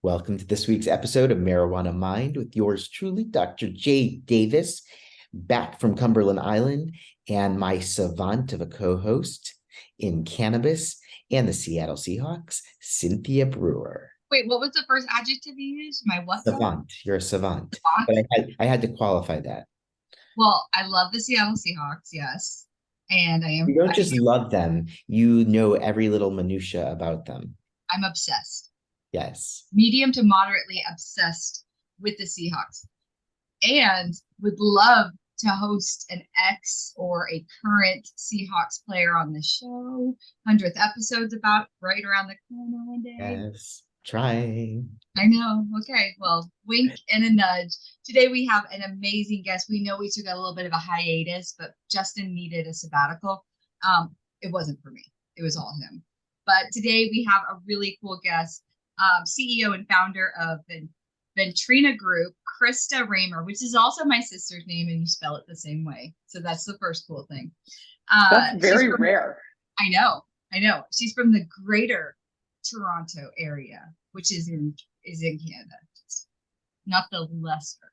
Welcome to this week's episode of Marijuana Mind with yours truly, Dr. J. Davis, back from Cumberland Island, and my savant of a co-host in Cannabis and the Seattle Seahawks, Cynthia Brewer. Wait, what was the first adjective you used? My what? Savant. You're a savant. Savant? But I had to qualify that. Well, I love the Seattle Seahawks, yes. And You don't just love them, you know every little minutia about them. I'm obsessed. Yes. Medium to moderately obsessed with the Seahawks. And would love to host an ex or a current Seahawks player on the show. 100th episode's about right around the corner one day. Yes. Trying. I know. Okay. Well, wink and a nudge. Today we have an amazing guest. We know we took a little bit of a hiatus, but Justin needed a sabbatical. It wasn't for me. It was all him. But today we have a really cool guest, CEO and founder of the Vetrina Group, Krista Raymer, which is also my sister's name, and you spell it the same way. So that's the first cool thing. That's very rare. I know. She's from the greater Toronto area, which is in Canada, not the lesser.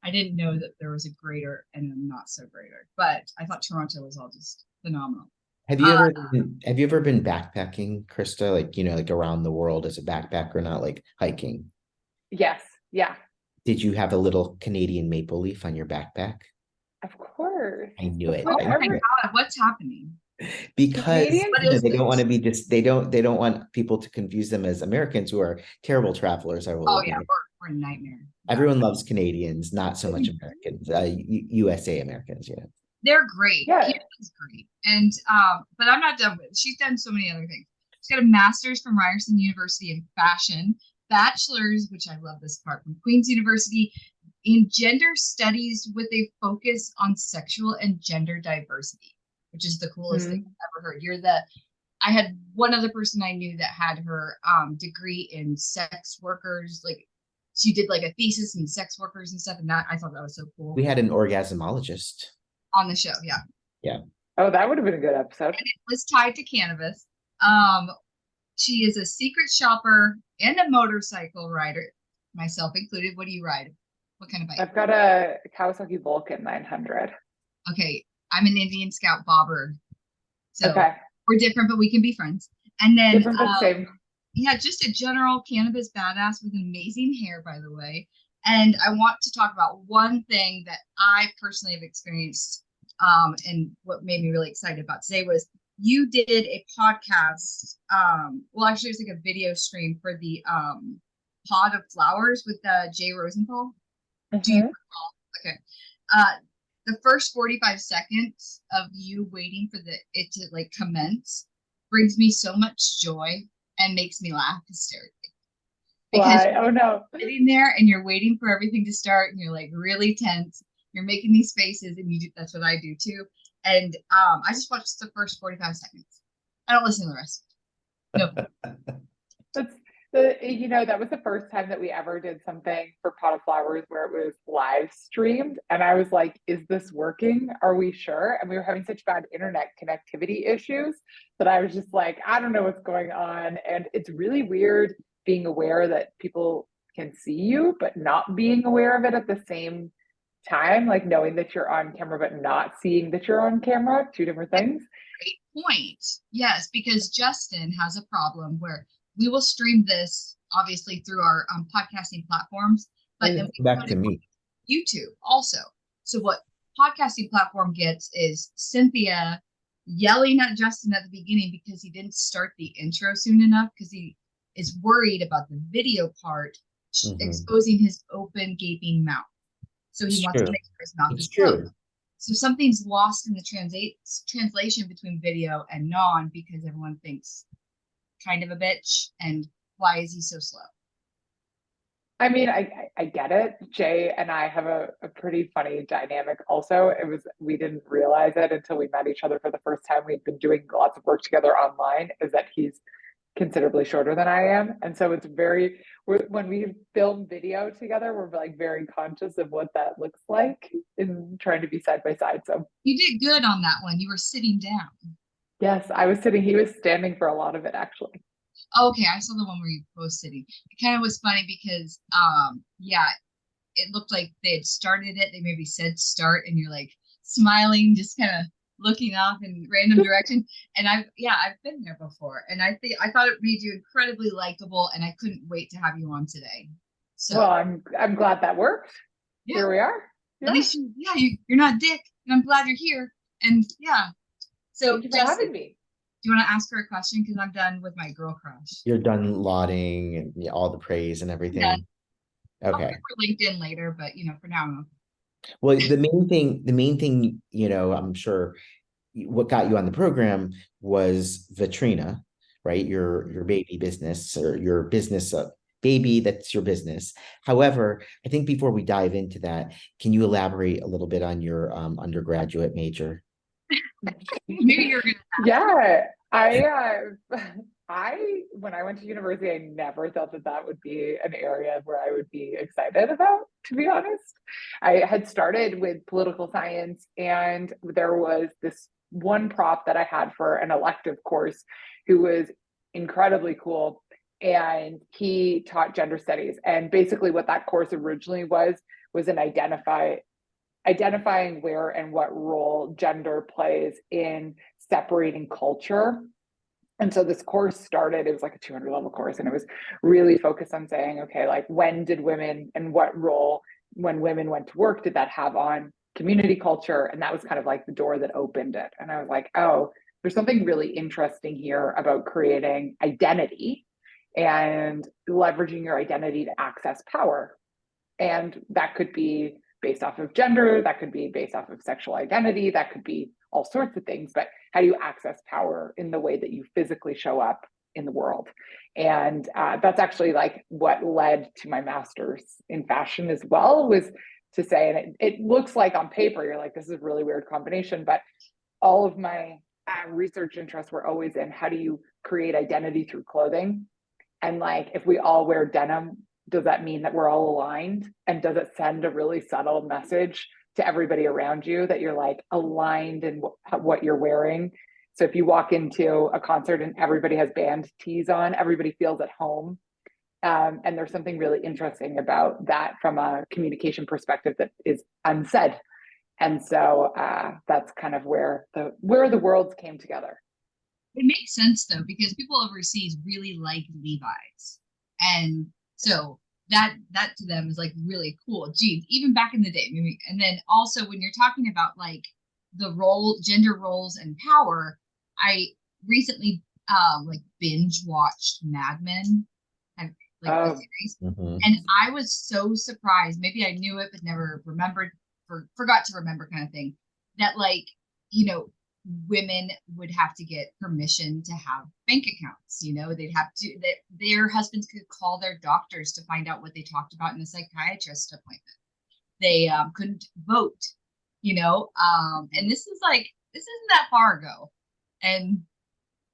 I didn't know that there was a greater and a not so greater, but I thought Toronto was all just phenomenal. Have you ever been backpacking, Krista? Like around the world as a backpacker, not like hiking? Yes. Yeah. Did you have a little Canadian maple leaf on your backpack? Of course. I knew it. Oh my God, what's happening? Because they don't want to be they don't want people to confuse them as Americans who are terrible travelers. We're a nightmare. Everyone loves Canadians, not so much Americans. USA Americans, yeah. They're great. Yeah. Canada's great. And but I'm not done with it. She's done so many other things. She's got a master's from Ryerson University in fashion, bachelor's, which I love this part, from Queen's University in gender studies with a focus on sexual and gender diversity, which is the coolest thing I've ever heard. I had one other person I knew that had her degree in sex workers, like she did like a thesis in sex workers and stuff, and that I thought that was so cool. We had an orgasmologist on the show, yeah. Oh, that would have been a good episode. And it was tied to cannabis. She is a secret shopper and a motorcycle rider, myself included. What do you ride? What kind of bike? I've got a Kawasaki Vulcan 900. Okay, I'm an Indian Scout bobber. So okay. We're different, but we can be friends. And then different but same. Yeah, just a general cannabis badass with amazing hair, by the way. And I want to talk about one thing that I personally have experienced, and what made me really excited about today was you did a podcast. Well, actually, it was like a video stream for the Pod of Flowers with Jay Rosenthal. Do you recall? Okay. The first 45 seconds of you waiting for it to like commence brings me so much joy and makes me laugh hysterically. Because why? Oh no. You're sitting there and you're waiting for everything to start and you're like really tense. You're making these faces and that's what I do too. And I just watched the first 45 seconds. I don't listen to the rest. No. That was the first time that we ever did something for Pot of Flowers where it was live streamed. And I was like, is this working? Are we sure? And we were having such bad internet connectivity issues that I was just like, I don't know what's going on. And it's really weird being aware that people can see you, but not being aware of it at the same time, like knowing that you're on camera, but not seeing that you're on camera, two different things. Great point. Yes, because Justin has a problem where we will stream this obviously through our podcasting platforms, but then we back to me YouTube also. So what podcasting platform gets is Cynthia yelling at Justin at the beginning because he didn't start the intro soon enough because he is worried about the video part exposing his open gaping mouth. So he wants to make sure his mouth is closed. So something's lost in the translation between video and non because everyone thinks kind of a bitch and why is he so slow? I mean, I get it. Jay and I have a pretty funny dynamic also. We didn't realize it until we met each other for the first time. We've been doing lots of work together online, is that he's considerably shorter than I am. And so it's when we film video together, we're like very conscious of what that looks like in trying to be side by side. So you did good on that one. You were sitting down. Yes, I was sitting, he was standing for a lot of it actually. Okay, I saw the one where you posted it. It kind of was funny because yeah, it looked like they had started it. They maybe said start, and you're like smiling, just kind of looking off in random direction. And I've been there before, and I thought it made you incredibly likable, and I couldn't wait to have you on today. Well, So I'm glad that worked. yeah, Here we are. at Yeah. least you're not a dick, and I'm glad you're here. And yeah, so Thank you for Justin, having me. do you want to ask her a question? Because I'm done with my girl crush. You're done lauding and yeah, all the praise and Yeah, everything. I'll Okay. put her LinkedIn later, but for now, I'm Well, the main thing, I'm sure what got you on the program was Vetrina, right? Your baby business or your business baby, that's your business. However, I think before we dive into that, can you elaborate a little bit on your undergraduate major? maybe you're gonna. Yeah, I when I went to university, I never thought that that would be an area where I would be excited about, to be honest. I had started with political science, and there was this one prof that I had for an elective course who was incredibly cool, and he taught gender studies. And basically, what that course originally was an identifying where and what role gender plays in separating culture. And so this course started, it was like a 200 level course, and it was really focused on saying, okay, like when did women and what role, when women went to work, did that have on community culture? And that was kind of like the door that opened it. And I was like, oh, there's something really interesting here about creating identity and leveraging your identity to access power. And that could be based off of gender, that could be based off of sexual identity, that could be all sorts of things. But how do you access power in the way that you physically show up in the world? And that's actually like what led to my master's in fashion as well, was to say, and it looks like on paper, you're like, this is a really weird combination, but all of my research interests were always in how do you create identity through clothing? And like, if we all wear denim, does that mean that we're all aligned? And does it send a really subtle message to everybody around you that you're like aligned in what you're wearing? So if you walk into a concert and everybody has band tees on, everybody feels at home. And there's something really interesting about that from a communication perspective that is unsaid. And so that's kind of where the worlds came together. It makes sense though, because people overseas really like Levi's. And so that to them is like really cool. Geez, even back in the day. Maybe, and then also when you're talking about like gender roles and power, I recently like binge watched Mad Men, like the series. Mhm. And I was so surprised. Maybe I knew it, but never remembered, forgot to remember kind of thing. That like, women would have to get permission to have bank accounts. They'd have to, that their husbands could call their doctors to find out what they talked about in a psychiatrist appointment. They couldn't vote, and this isn't that far ago. And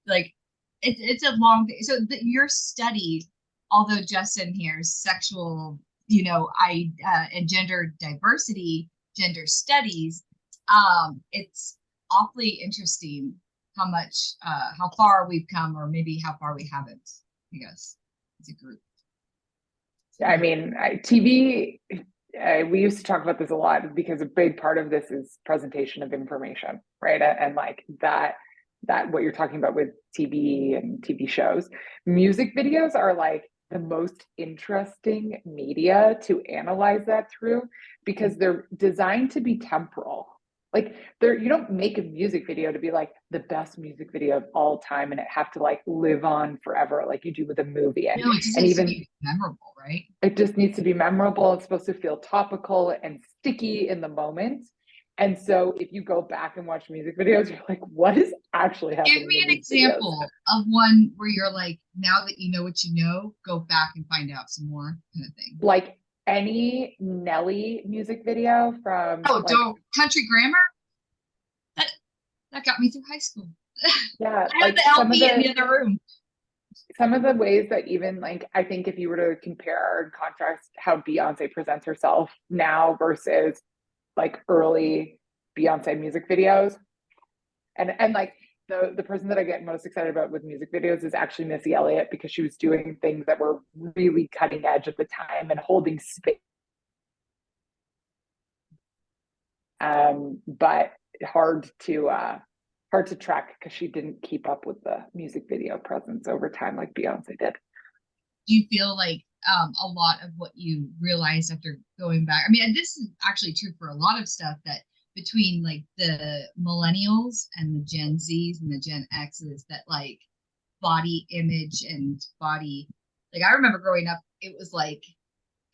like, it's a long thing. So your study, although Justin here's sexual, and gender diversity, gender studies, it's awfully interesting how far we've come, or maybe how far we haven't, I guess, as a group. I mean, TV, we used to talk about this a lot because a big part of this is presentation of information, right? And like that what you're talking about with TV and TV shows, music videos are like the most interesting media to analyze that through, because they're designed to be temporal. Like you don't make a music video to be like the best music video of all time and it have to like live on forever like you do with a movie. No, it just and needs even to be memorable, right? it just needs to be memorable. It's supposed to feel topical and sticky in the moment. And so if you go back and watch music videos, you're like, what is actually happening? Give me in an these videos? example of one where you're like, now that you know what you know, go back and find out some more, kind of thing. Like any Nelly music video from don't Country Grammar. That got me through high school. Yeah, I had the LP in the other room. Some of the ways that even like, I think if you were to compare and contrast how Beyonce presents herself now versus like early Beyonce music videos, and like the person that I get most excited about with music videos is actually Missy Elliott, because she was doing things that were really cutting edge at the time and holding space. But hard to track because she didn't keep up with the music video presence over time like Beyonce did. Do you feel like a lot of what you realized after going back, I mean, and this is actually true for a lot of stuff, that between like the millennials and the Gen Zs and the Gen Xs, that like body image and body, like I remember growing up, it was like,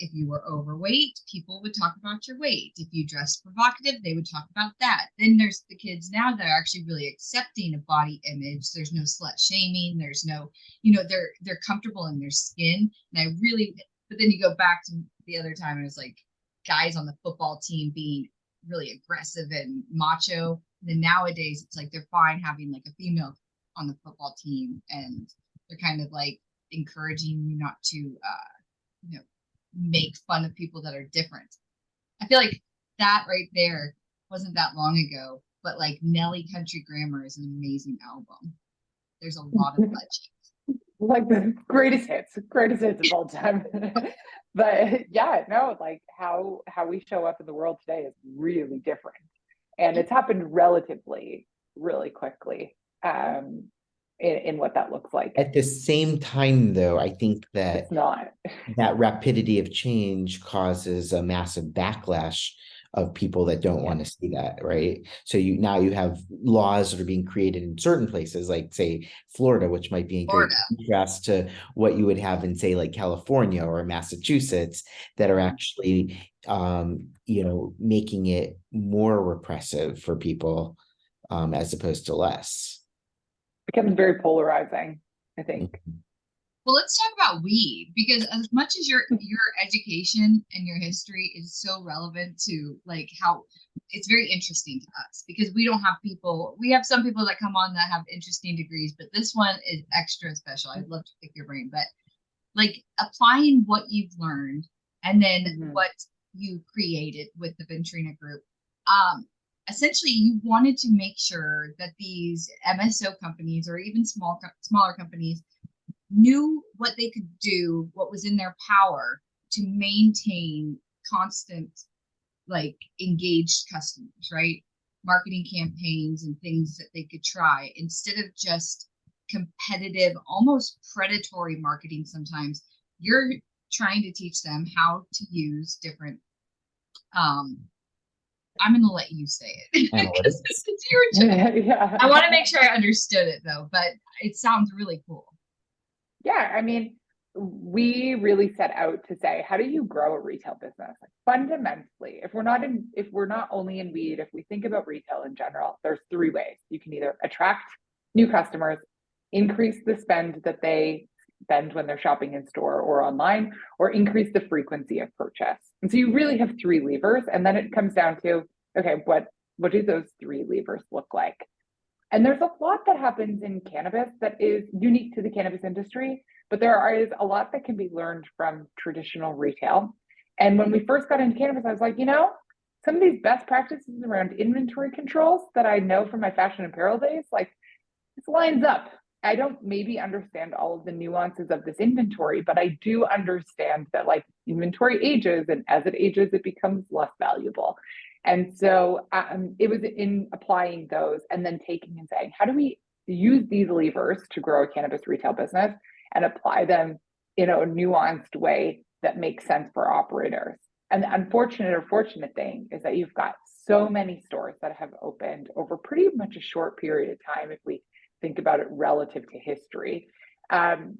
if you were overweight, people would talk about your weight. If you dressed provocative, they would talk about that. Then there's the kids now that are actually really accepting of body image. There's no slut shaming. There's no, they're comfortable in their skin. And but then you go back to the other time, and it was like guys on the football team being really aggressive and macho. And then nowadays it's like they're fine having like a female on the football team, and they're kind of like encouraging you not to, make fun of people that are different. I feel like that right there wasn't that long ago, but like Nelly Country Grammar is an amazing album. There's a lot of legends. Like the greatest hits of all time. But yeah, no, like how we show up in the world today is really different. And it's happened relatively, really quickly. In what that looks like. At the same time, though, I think that it's not. That rapidity of change causes a massive backlash of people that don't want to see that, right? So now you have laws that are being created in certain places, like say Florida, which might be in great contrast to what you would have in say like California or Massachusetts, that are actually making it more repressive for people as opposed to less. Becomes very polarizing, I think. Well, let's talk about weed, because as much as your education and your history is so relevant to like how it's very interesting to us, because we have some people that come on that have interesting degrees, but this one is extra special. I'd love to pick your brain, but like applying what you've learned and then what you created with the Vetrina Group. Essentially, you wanted to make sure that these MSO companies or even smaller companies knew what they could do, what was in their power to maintain constant, like engaged customers, right? Marketing campaigns and things that they could try instead of just competitive, almost predatory marketing. Sometimes you're trying to teach them how to use different, I'm going to let you say it. It's your turn. Yeah. I want to make sure I understood it though, but it sounds really cool. Yeah, I mean, we really set out to say, how do you grow a retail business? Like, fundamentally, if we're not only in weed, if we think about retail in general, there's three ways. You can either attract new customers, increase the spend that they spend when they're shopping in store or online, or increase the frequency of purchase. And so you really have three levers, and then it comes down to, okay, what do those three levers look like? And there's a lot that happens in cannabis that is unique to the cannabis industry, but there is a lot that can be learned from traditional retail. And when we first got into cannabis, I was like, some of these best practices around inventory controls that I know from my fashion apparel days, like this lines up. I don't maybe understand all of the nuances of this inventory, but I do understand that like inventory ages, and as it ages, it becomes less valuable. And so it was in applying those and then taking and saying, how do we use these levers to grow a cannabis retail business and apply them in a nuanced way that makes sense for operators? And the unfortunate or fortunate thing is that you've got so many stores that have opened over pretty much a short period of time, if we think about it relative to history. And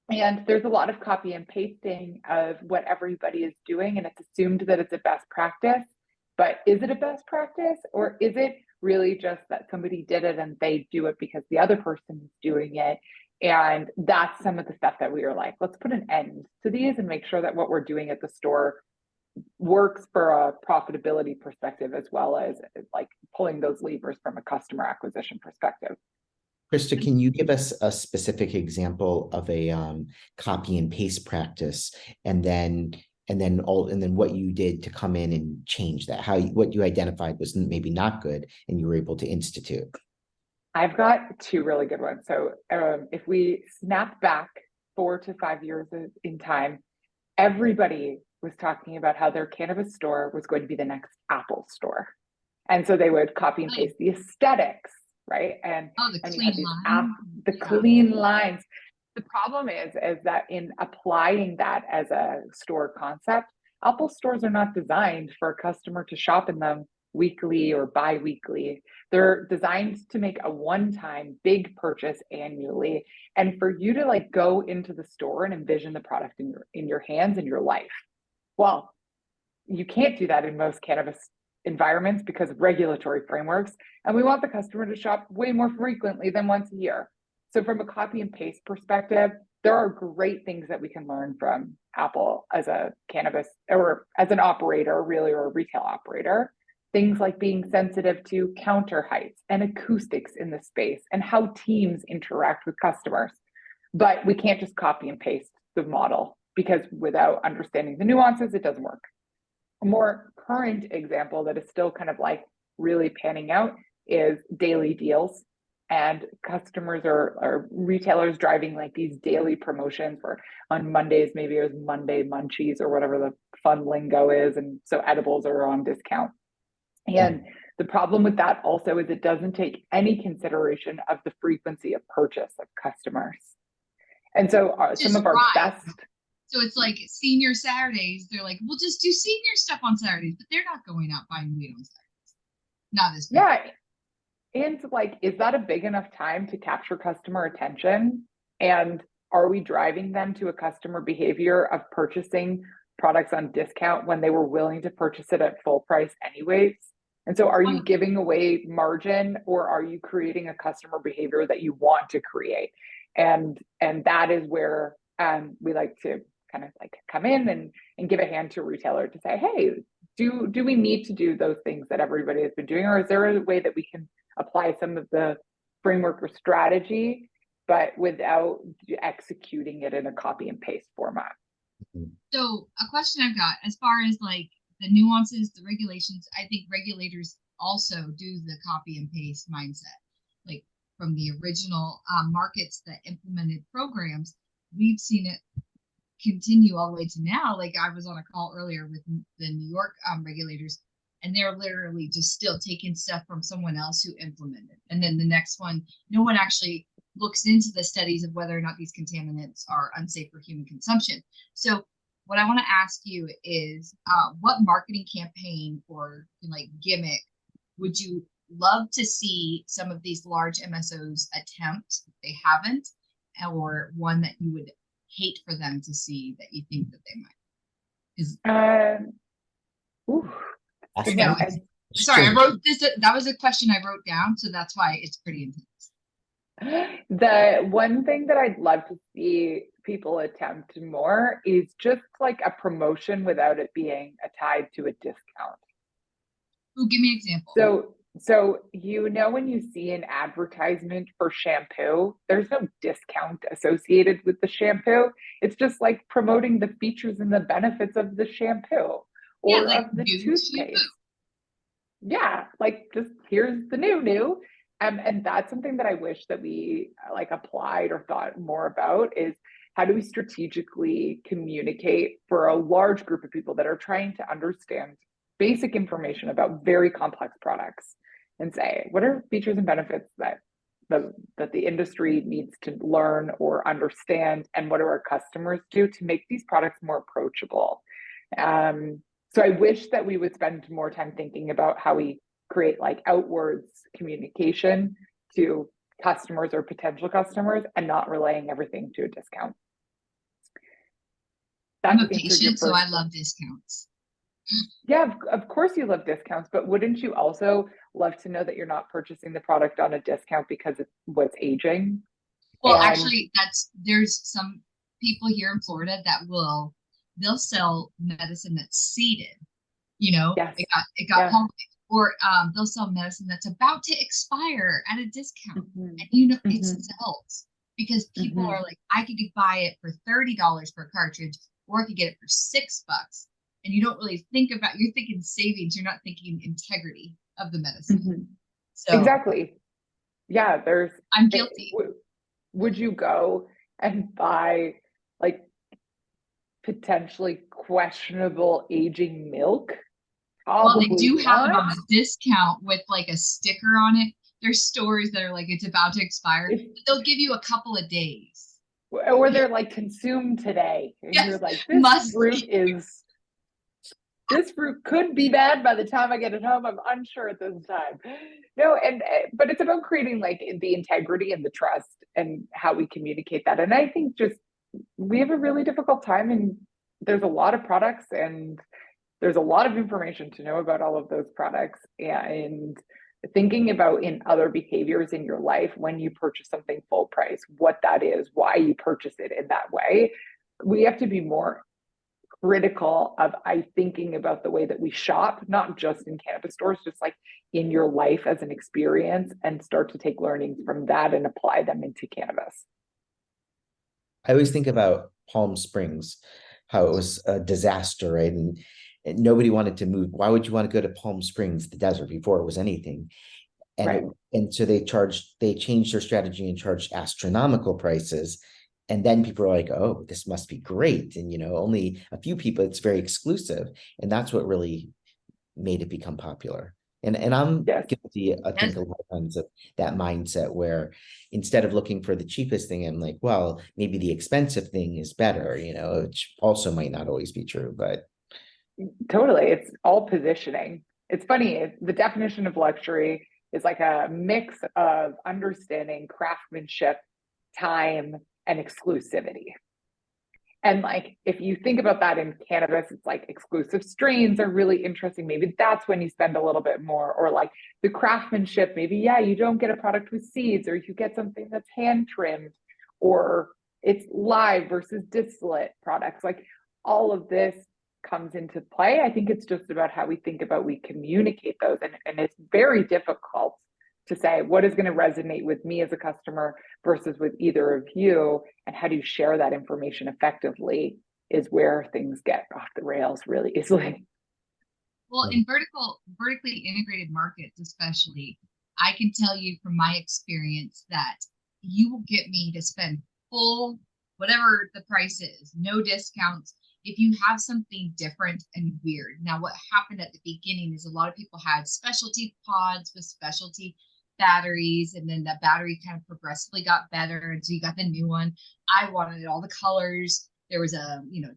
there's a lot of copy and pasting of what everybody is doing, and it's assumed that it's a best practice. But is it a best practice, or is it really just that somebody did it and they do it because the other person is doing it? And that's some of the stuff that we were like, let's put an end to these and make sure that what we're doing at the store works for a profitability perspective, as well as like pulling those levers from a customer acquisition perspective. Krista, can you give us a specific example of a copy and paste practice, and then what you did to come in and change that? What you identified was maybe not good, and you were able to institute. I've got two really good ones. So if we snap back 4 to 5 years in time, everybody was talking about how their cannabis store was going to be the next Apple store. And so they would copy and paste the aesthetics, right? And the you clean had these line. clean lines. The problem is that in applying that as a store concept, Apple stores are not designed for a customer to shop in them weekly or bi-weekly. They're designed to make a one-time big purchase annually, and for you to like go into the store and envision the product in your hands and your life. Well, you can't do that in most cannabis environments because of regulatory frameworks, and we want the customer to shop way more frequently than once a year. So from a copy and paste perspective, there are great things that we can learn from Apple as a cannabis or as an operator, really, or a retail operator. Things like being sensitive to counter heights and acoustics in the space and how teams interact with customers. But we can't just copy and paste the model because without understanding the nuances, it doesn't work. A more current example that is still kind of like really panning out is daily deals. And customers or retailers driving like these daily promotions where on Mondays, maybe it was Monday munchies or whatever the fun lingo is. And so edibles are on discount. And the problem with that also is it doesn't take any consideration of the frequency of purchase of customers. And so some of our best. So it's like senior Saturdays. They're like, we'll just do senior stuff on Saturdays, but they're not going out buying weed on Saturdays. Not this big. Yeah. And like, is that a big enough time to capture customer attention? And are we driving them to a customer behavior of purchasing products on discount when they were willing to purchase it at full price anyways? And so are you giving away margin, or are you creating a customer behavior that you want to create? And that is where we like to kind of like come in and give a hand to a retailer to say, hey, do we need to do those things that everybody has been doing? Or is there a way that we can apply some of the framework or strategy, but without executing it in a copy and paste format? So a question I've got, as far as like the nuances, the regulations, I think regulators also do the copy and paste mindset. Like from the original markets that implemented programs, we've seen it continue all the way to now. Like I was on a call earlier with the New York regulators, and they're literally just still taking stuff from someone else who implemented. And then the next one, no one actually looks into the studies of whether or not these contaminants are unsafe for human consumption. So what I want to ask you is what marketing campaign or like gimmick would you love to see some of these large MSOs attempt if they haven't, or one that you would hate for them to see that you think that they might? Sorry, I wrote this. That was a question I wrote down, so that's why it's pretty intense. The one thing that I'd love to see people attempt more is just like a promotion without it being tied to a discount. Oh, give me an example. So when you see an advertisement for shampoo, there's no discount associated with the shampoo. It's just like promoting the features and the benefits of the shampoo or like of the toothpaste. Shampoo. Yeah, like just here's the new. And that's something that I wish that we like applied or thought more about is how do we strategically communicate for a large group of people that are trying to understand basic information about very complex products and say, what are features and benefits that the industry needs to learn or understand, and what do our customers do to make these products more approachable? So I wish that we would spend more time thinking about how we create like outwards communication to customers or potential customers and not relaying everything to a discount. I'm a patient, so I love discounts. Yeah, of course you love discounts, but wouldn't you also love to know that you're not purchasing the product on a discount because it was aging? Well, actually, there's some people here in Florida that they'll sell medicine that's seeded. Yes. It got pumped, or they'll sell medicine that's about to expire at a discount, and it sells because people are like, I could buy it for $30 per cartridge, or I could get it for $6. And you don't really think about, you're thinking savings, you're not thinking integrity of the medicine. So exactly. Yeah, I'm guilty. would you go and buy like potentially questionable aging milk? Well, they Probably do have it not. on a discount with like a sticker on it. There's stores that are like it's about to expire, If, but they'll give you a couple of days. or they're like consumed today, and you're Yes, like, must be. this fruit could be bad by the time I get it home. I'm unsure at this time. No, and but it's about creating like the integrity and the trust and how we communicate that. And I think just we have a really difficult time, and there's a lot of products, and there's a lot of information to know about all of those products. And thinking about in other behaviors in your life when you purchase something full price, what that is, why you purchase it in that way. We have to be more critical of thinking about the way that we shop, not just in cannabis stores, just like in your life as an experience, and start to take learnings from that and apply them into cannabis. I always think about Palm Springs, how it was a disaster, right? And nobody wanted to move. Why would you want to go to Palm Springs, the desert, before it was anything? And Right. so they changed their strategy and charged astronomical prices. And then people are like, oh, this must be great. And only a few people, it's very exclusive. And that's what really made it become popular. And I'm Yes. guilty, I think, Yes. a lot of times of that mindset where instead of looking for the cheapest thing, I'm like, well, maybe the expensive thing is better, which also might not always be true, but Totally. It's all positioning. It's funny. The definition of luxury is like a mix of understanding craftsmanship, time, and exclusivity. And like, if you think about that in cannabis, it's like exclusive strains are really interesting. Maybe that's when you spend a little bit more, or like the craftsmanship, maybe, yeah, you don't get a product with seeds, or you get something that's hand trimmed, or it's live versus distillate products. Like all of this comes into play. I think it's just about how we think about, we communicate those. And it's very difficult to say what is going to resonate with me as a customer versus with either of you, and how do you share that information effectively is where things get off the rails really easily. Well, in vertically integrated markets, especially, I can tell you from my experience that you will get me to spend full whatever the price is, no discounts, if you have something different and weird. Now, what happened at the beginning is a lot of people had specialty pods with specialty batteries, and then that battery kind of progressively got better, and so you got the new one. I wanted all the colors. There was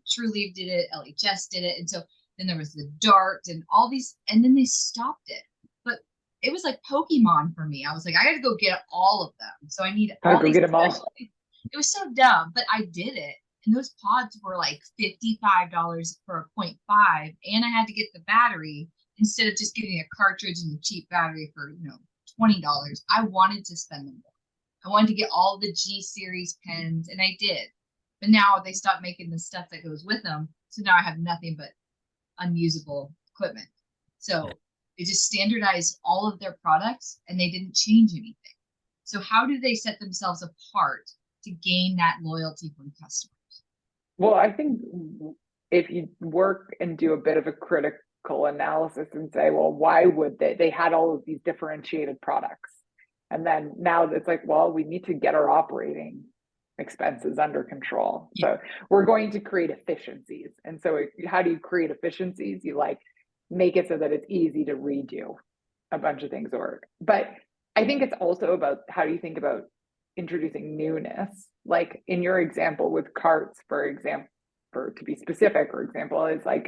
True Leaf did it, LHS did it, and so then there was the Dart and all these, and then they stopped it. But it was like Pokemon for me. I was like, I got to go get all of them, so I need Gotta all go these get them all. specialties. It was so dumb, but I did it. And those pods were like $55 for a 0.5, and I had to get the battery instead of just getting a cartridge and a cheap battery for $20. I wanted to spend them more. I wanted to get all the G series pens, and I did. But now they stopped making the stuff that goes with them, so now I have nothing but unusable equipment. So they just standardized all of their products, and they didn't change anything. So how do they set themselves apart to gain that loyalty from customers? Well, I think if you work and do a bit of a critical analysis and say, well, why would they had all of these differentiated products, and then now it's like, well, we need to get our operating expenses under control. Yeah. So we're going to create efficiencies. And so how do you create efficiencies? You like make it so that it's easy to redo a bunch of things. But I think it's also about how do you think about introducing newness, like in your example with carts, for example, to be specific, for example, is like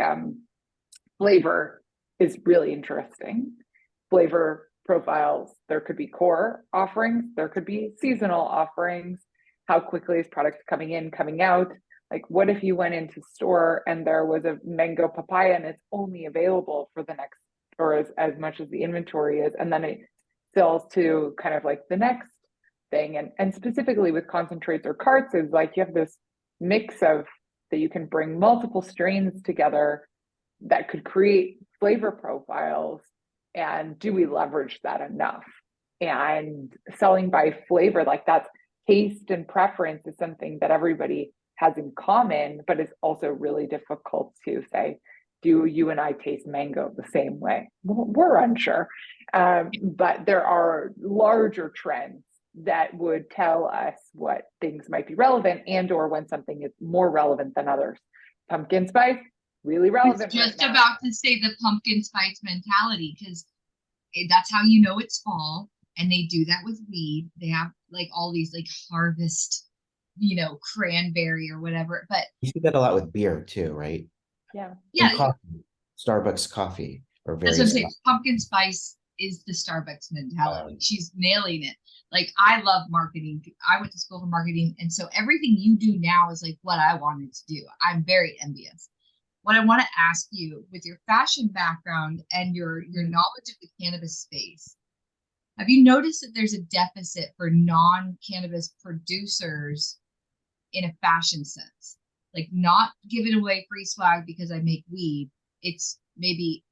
flavor is really interesting. Flavor profiles, there could be core offerings, there could be seasonal offerings. How quickly is product coming in, coming out? Like, what if you went into store and there was a mango papaya and it's only available for the next, or as much as the inventory is, and then it sells to kind of like the next thing. And specifically with concentrates or carts is like you have this mix of that you can bring multiple strains together that could create flavor profiles. And do we leverage that enough? And selling by flavor, like that's taste and preference is something that everybody has in common, but it's also really difficult to say, do you and I taste mango the same way? We're unsure. But there are larger trends that would tell us what things might be relevant and or when something is more relevant than others. Pumpkin spice, really relevant Just right now. about to say the pumpkin spice mentality, because that's how you know it's fall. And they do that with weed. They have like all these like harvest, cranberry or whatever. But You see that a lot with beer too, right? Yeah. yeah, And coffee, Starbucks coffee, or that's what I'm various. saying. Pumpkin spice is the Starbucks mentality. Um, She's nailing it. Like, I love marketing. I went to school for marketing. And so everything you do now is like what I wanted to do. I'm very envious. What I want to ask you, with your fashion background and your knowledge of the cannabis space, have you noticed that there's a deficit for non-cannabis producers in a fashion sense? Like, not giving away free swag because I make weed. It's maybe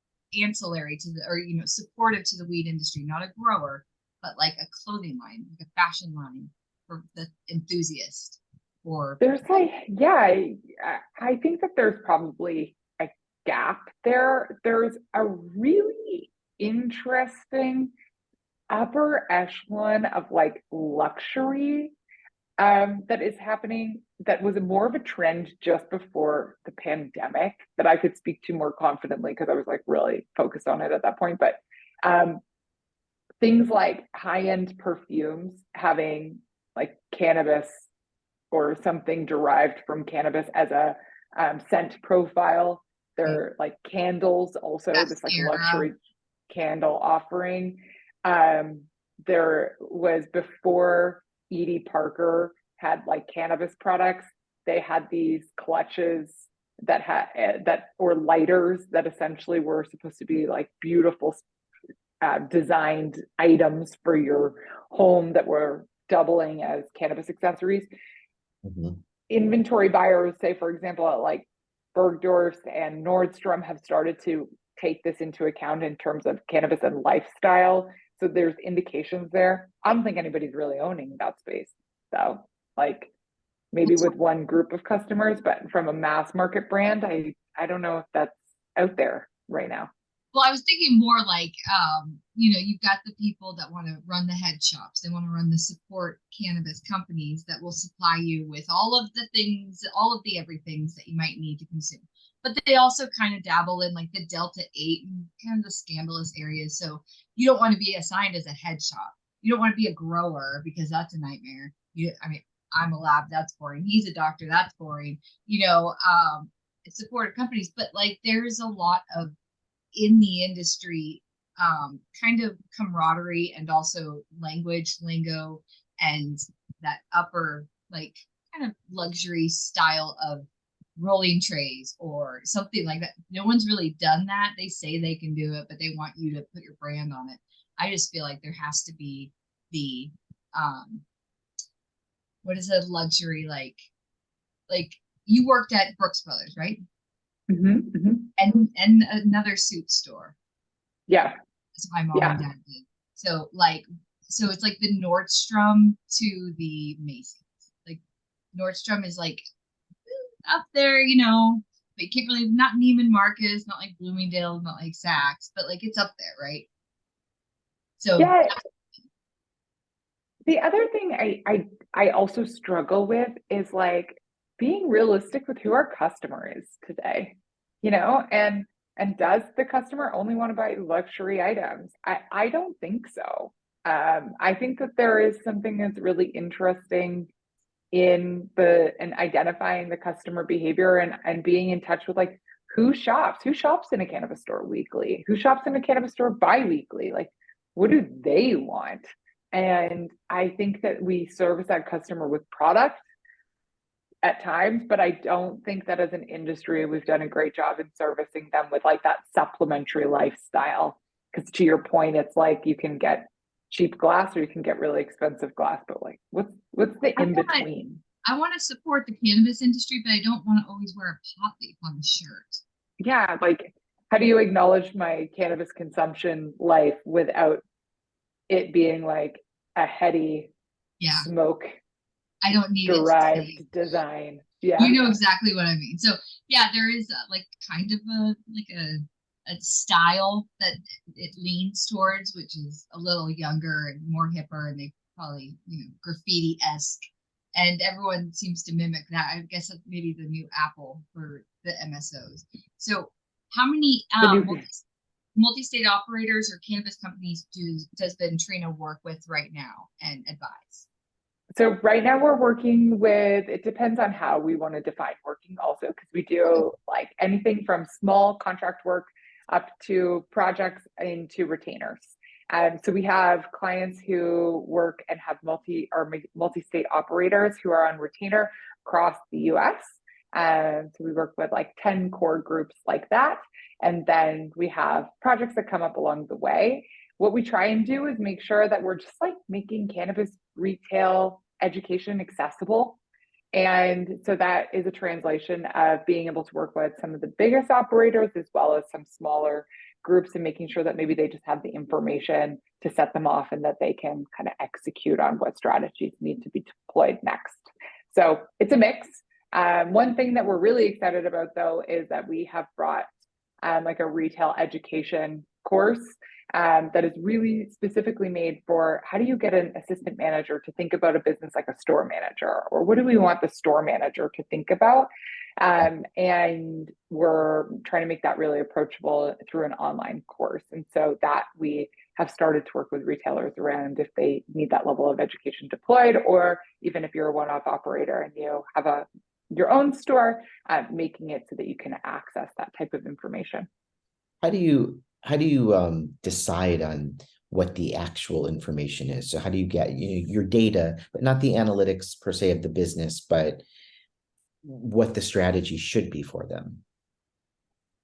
ancillary to the, or supportive to the weed industry, not a grower, but like a clothing line, like a fashion line for the enthusiast. Or there's like, yeah, I think that there's probably a gap there. There's a really interesting upper echelon of like luxury that is happening, that was more of a trend just before the pandemic that I could speak to more confidently because I was like really focused on it at that point. But things like high-end perfumes having like cannabis or something derived from cannabis as a scent profile. They're like candles also, this like luxury candle offering. There was, before Edie Parker had like cannabis products, they had these clutches that had or lighters that essentially were supposed to be like beautiful designed items for your home that were doubling as cannabis accessories. Inventory buyers, say for example at like Bergdorf's and Nordstrom, have started to take this into account in terms of cannabis and lifestyle. So there's indications there. I don't think anybody's really owning that space though. Like, maybe with one group of customers, but from a mass market brand, I don't know if that's out there right now. Well, I was thinking more like, you've got the people that want to run the head shops. They want to run the support cannabis companies that will supply you with all of the things, all of the everythings that you might need to consume. But they also kind of dabble in like the Delta 8 and kind of the scandalous areas. So you don't want to be assigned as a head shop. You don't want to be a grower because that's a nightmare. I'm a lab, that's boring. He's a doctor, that's boring. It's supportive companies, but like there's a lot of, in the industry, kind of camaraderie and also language, lingo, and that upper like kind of luxury style of rolling trays or something like that. No one's really done that. They say they can do it, but they want you to put your brand on it. I just feel like there has to be the what is a luxury like you worked at Brooks Brothers, right? And another suit store. Yeah. That's what my mom and dad did. So it's like the Nordstrom to the Macy's. Like Nordstrom is like up there, but you can't really, not Neiman Marcus, not like Bloomingdale, not like Saks, but like it's up there, right? So yeah. The other thing I also struggle with is like being realistic with who our customer is today, and does the customer only want to buy luxury items? I don't think so. I think that there is something that's really interesting in identifying the customer behavior and being in touch with like who shops in a cannabis store weekly, who shops in a cannabis store bi-weekly, like what do they want? And I think that we service that customer with product at times, but I don't think that as an industry, we've done a great job in servicing them with like that supplementary lifestyle. Because to your point, it's like you can get cheap glass or you can get really expensive glass, but like what's the in between? I want to support the cannabis industry, but I don't want to always wear a pot leaf on the shirt. Yeah, like how do you acknowledge my cannabis consumption life without it being like a heady smoke I don't need it to derived say, design. Yeah. you know exactly what I mean. So yeah, there is like kind of a style that it leans towards, which is a little younger and more hipper, and they probably, graffiti-esque, and everyone seems to mimic that. I guess that's maybe the new Apple for the MSOs. So how many The new multi-state operators or cannabis companies does Vetrina work with right now and advise? So right now we're working with, it depends on how we want to define working also, because we do like anything from small contract work up to projects into retainers. So we have clients who work and have multi-state operators who are on retainer across the US. So we work with like 10 core groups like that. And then we have projects that come up along the way. What we try and do is make sure that we're just like making cannabis retail education accessible. And so that is a translation of being able to work with some of the biggest operators as well as some smaller groups, and making sure that maybe they just have the information to set them off and that they can kind of execute on what strategies need to be deployed next. So it's a mix. One thing that we're really excited about though is that we have brought like a retail education course that is really specifically made for how do you get an assistant manager to think about a business like a store manager, or what do we want the store manager to think about? And we're trying to make that really approachable through an online course. And so that we have started to work with retailers around if they need that level of education deployed, or even if you're a one-off operator and you have your own store, making it so that you can access that type of information. How do you decide on what the actual information is? So how do you get your data, but not the analytics per se of the business, but what the strategy should be for them?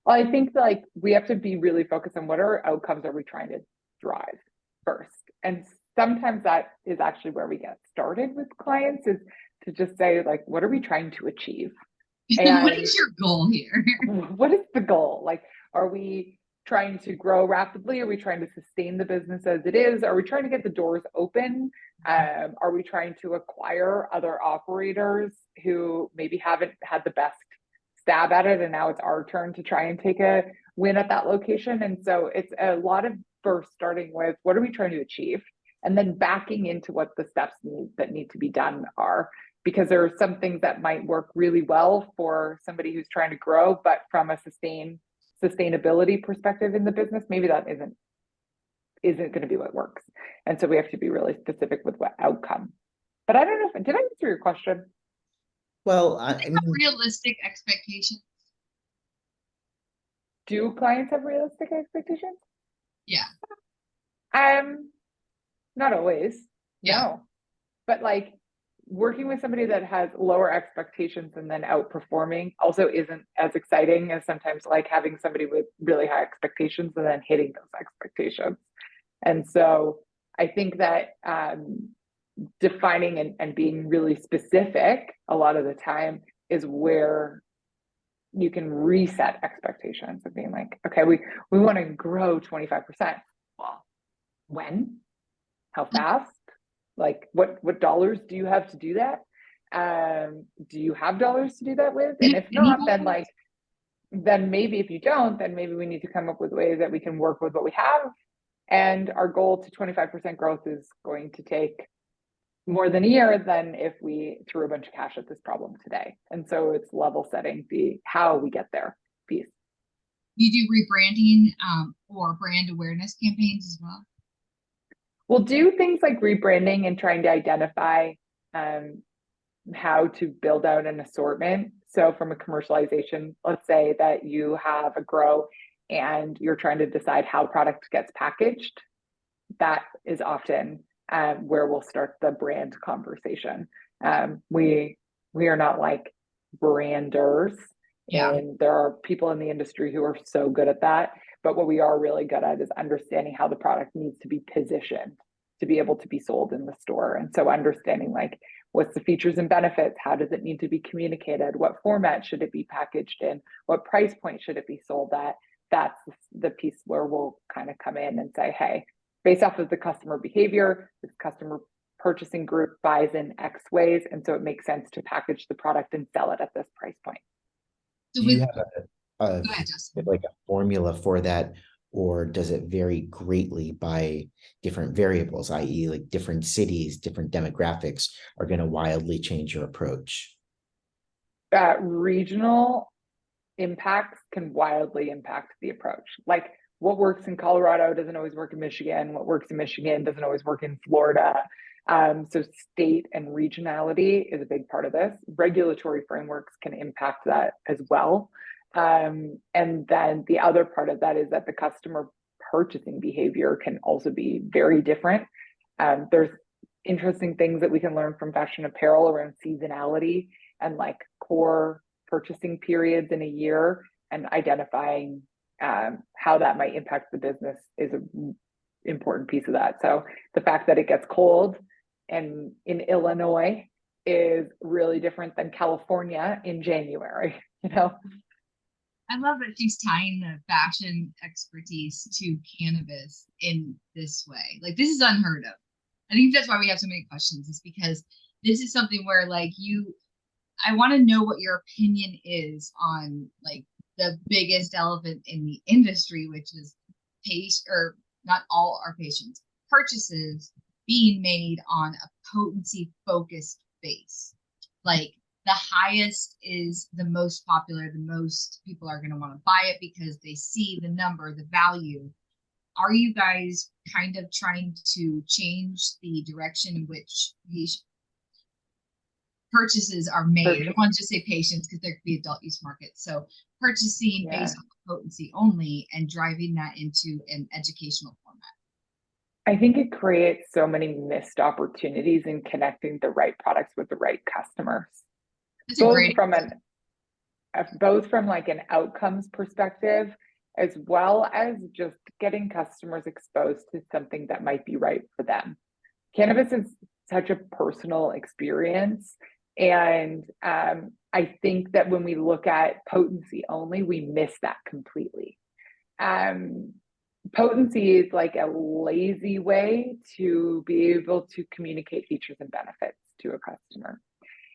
Well, I think like we have to be really focused on what outcomes are we trying to drive first. And sometimes that is actually where we get started with clients, is to just say like, what are we trying to achieve? And what is your goal here? What is the goal? Like, are we trying to grow rapidly? Are we trying to sustain the business as it is? Are we trying to get the doors open? Are we trying to acquire other operators who maybe haven't had the best stab at it, and now it's our turn to try and take a win at that location? And so it's a lot of first starting with what are we trying to achieve, and then backing into what the steps that need to be done are. Because there are some things that might work really well for somebody who's trying to grow, but from a sustainability perspective in the business, maybe that isn't going to be what works. And so we have to be really specific with what outcome. But I don't know, did I answer your question? Well, I mean, realistic expectations. Do clients have realistic expectations? Yeah. Not always. Yeah. No. But like, working with somebody that has lower expectations and then outperforming also isn't as exciting as sometimes like having somebody with really high expectations and then hitting those expectations. And so I think that defining and being really specific a lot of the time is where you can reset expectations of being like, okay, we want to grow 25%. Well, when? How fast? Like what dollars do you have to do that? Do you have dollars to do that with? And if not, then maybe if you don't, then maybe we need to come up with ways that we can work with what we have. And our goal to 25% growth is going to take more than a year than if we threw a bunch of cash at this problem today. And so it's level setting the how we get there piece. You do rebranding or brand awareness campaigns as well? We'll do things like rebranding and trying to identify how to build out an assortment. So from a commercialization, let's say that you have a grow and you're trying to decide how product gets packaged. That is often where we'll start the brand conversation. We are not like branders, and there are people in the industry who are so good at that. But what we are really good at is understanding how the product needs to be positioned to be able to be sold in the store. And so understanding like, what's the features and benefits? How does it need to be communicated? What format should it be packaged in? What price point should it be sold at? That's the piece where we'll kind of come in and say, hey, based off of the customer behavior, this customer purchasing group buys in X ways, and so it makes sense to package the product and sell it at this price point. So Do you with, have go ahead, Justin. like a formula for that, or does it vary greatly by different variables, i.e., like different cities, different demographics are going to wildly change your approach? Regional impacts can wildly impact the approach. Like what works in Colorado doesn't always work in Michigan. What works in Michigan doesn't always work in Florida. So state and regionality is a big part of this. Regulatory frameworks can impact that as well. And then the other part of that is that the customer purchasing behavior can also be very different. There's interesting things that we can learn from fashion apparel around seasonality and like core purchasing periods in a year, and identifying how that might impact the business is an important piece of that. So the fact that it gets cold and in Illinois is really different than California in January, you know? I love that she's tying the fashion expertise to cannabis in this way. Like, this is unheard of. I think that's why we have so many questions, is because this is something where like I want to know what your opinion is on like the biggest elephant in the industry, which is not all our patients, purchases being made on a potency focused base. Like the highest is the most popular, the most people are going to want to buy it because they see the number, the value. Are you guys kind of trying to change the direction in which purchases are made? I don't want to just say patients because there could be adult use markets. So purchasing based on potency only and driving that into an educational format. I think it creates so many missed opportunities in connecting the right products with the right customers. That's Both from like an outcomes perspective, as well as just getting customers exposed to something that might be right for them. Cannabis is such a personal experience. And I think that when we look at potency only, we miss that completely. Potency is like a lazy way to be able to communicate features and benefits to a customer.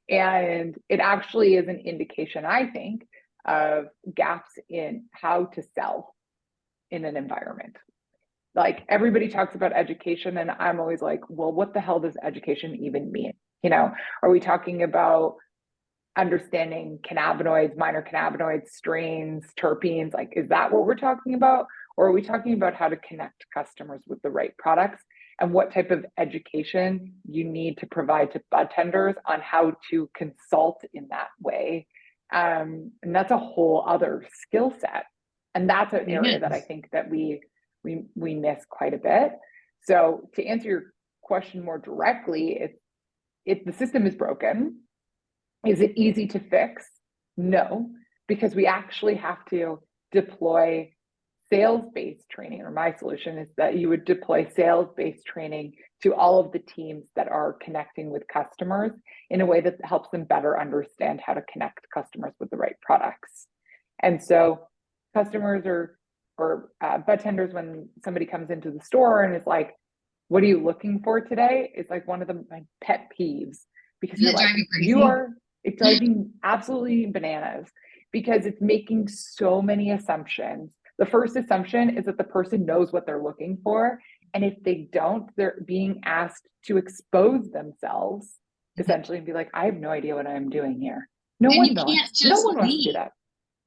And it actually is an indication, I think, of gaps in how to sell in an environment. Like everybody talks about education, and I'm always like, well, what the hell does education even mean? You know, are we talking about understanding cannabinoids, minor cannabinoids, strains, terpenes? Like, is that what we're talking about? Or are we talking about how to connect customers with the right products and what type of education you need to provide to bud tenders on how to consult in that way? And that's a whole other skill set. And that's an area that I think that we miss quite a bit. So to answer your question more directly, if the system is broken, is it easy to fix? No, because we actually have to deploy sales-based training, or my solution is that you would deploy sales-based training to all of the teams that are connecting with customers in a way that helps them better understand how to connect customers with the right products. And so customers or bud tenders, when somebody comes into the store and is like, what are you looking for today? It's like one of my pet peeves, because you're like, it's driving absolutely bananas, because it's making so many assumptions. The first assumption is that the person knows what they're looking for. And if they don't, they're being asked to expose themselves essentially and be like, I have no idea what I'm doing here. No one wants to do that.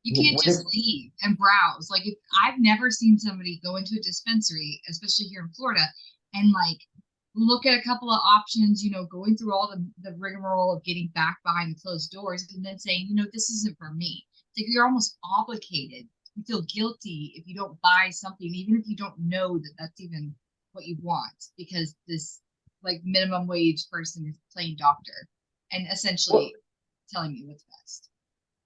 You can't just leave and browse. Like, if I've never seen somebody go into a dispensary, especially here in Florida, and like look at a couple of options, you know, going through all the rigmarole of getting back behind the closed doors and then saying, you know, this isn't for me. It's like you're almost obligated. You feel guilty if you don't buy something, even if you don't know that that's even what you want, because this like minimum wage person is playing doctor and essentially telling you what's best.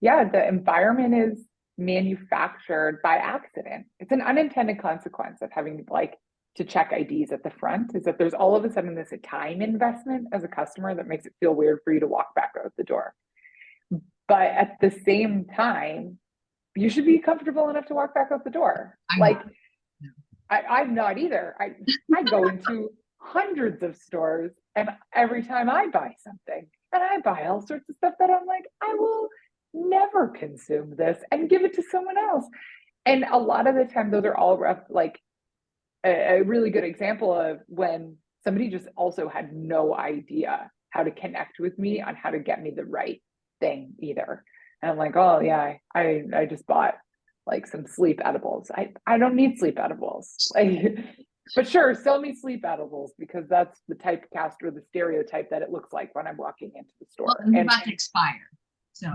Yeah, the environment is manufactured by accident. It's an unintended consequence of having like to check IDs at the front, is that there's all of a sudden this time investment as a customer that makes it feel weird for you to walk back out the door. But at the same time, you should be comfortable enough to walk back out the door. I'm not either. I go into hundreds of stores And every time I buy something, and I buy all sorts of stuff that I'm like, I will never consume this and give it to someone else. And a lot of the time, those are all rough, like a really good example of when somebody just also had no idea how to connect with me on how to get me the right thing either. And I'm like, oh yeah, I just bought like some sleep edibles. I don't need sleep edibles. Like, but sure, sell me sleep edibles because that's the typecast or the stereotype that it looks like when I'm walking into the store. Well, they're about to expire. So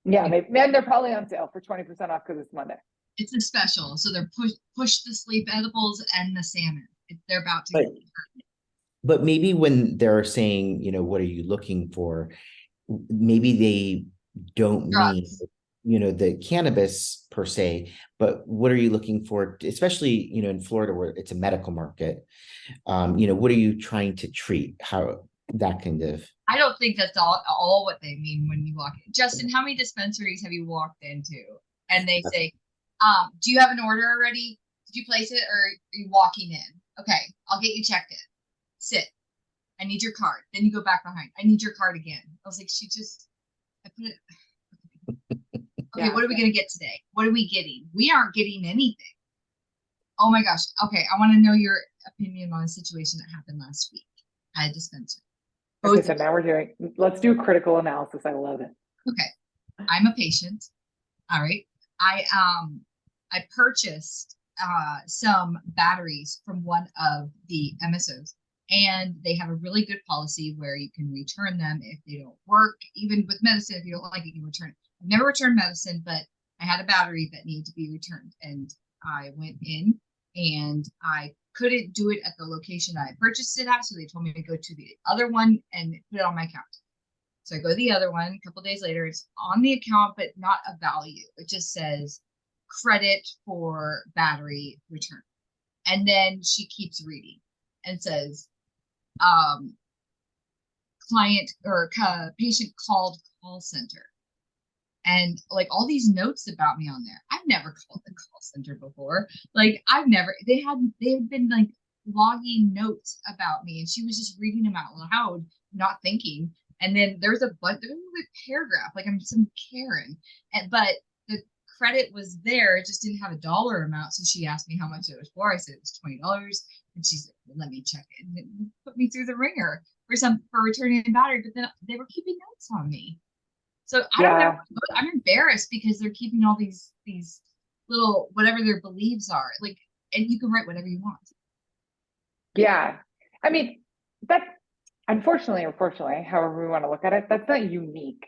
yeah, and they're probably on sale for 20% off because it's Monday. it's a special. So they're push the sleep edibles and the salmon. They're about to. But maybe when they're saying, what are you looking for? Maybe they don't mean, Drugs. The cannabis per se, but what are you looking for? Especially, in Florida where it's a medical market. What are you trying to treat? How that kind of. I don't think that's all what they mean when you walk in. Justin, how many dispensaries have you walked into? And they say, do you have an order already? Did you place it or are you walking in? Okay, I'll get you checked in. Sit. I need your card. Then you go back behind. I need your card again. I was like, I put it. Okay, what are we going to get today? What are we getting? We aren't getting anything. Oh my gosh. Okay, I want to know your opinion on a situation that happened last week at a dispensary. Okay, so now let's do a critical analysis. I love it. Okay, I'm a patient. All right. I purchased some batteries from one of the MSOs, and they have a really good policy where you can return them if they don't work. Even with medicine, if you don't like it, you can return it. I've never returned medicine, but I had a battery that needed to be returned, and I went in and I couldn't do it at the location I purchased it at, so they told me to go to the other one and put it on my account. So I go to the other one. A couple days later, it's on the account, but not a value. It just says credit for battery return. And then she keeps reading and says, client or patient called call center. And like all these notes about me on there. I've never called the call center before. Like they had been like logging notes about me, and she was just reading them out loud, not thinking. And then there's a paragraph, like I'm some Karen, but the credit was there, it just didn't have a dollar amount. So she asked me how much it was for. I said it was $20, and she said, well, "Let me check it." And it put me through the ringer for returning a battery. But then they were keeping notes on me. So I don't know. I'm embarrassed because they're keeping all these little whatever their beliefs are. Like, and you can write whatever you want. Yeah, I mean that. Unfortunately, or fortunately, however we want to look at it, that's not unique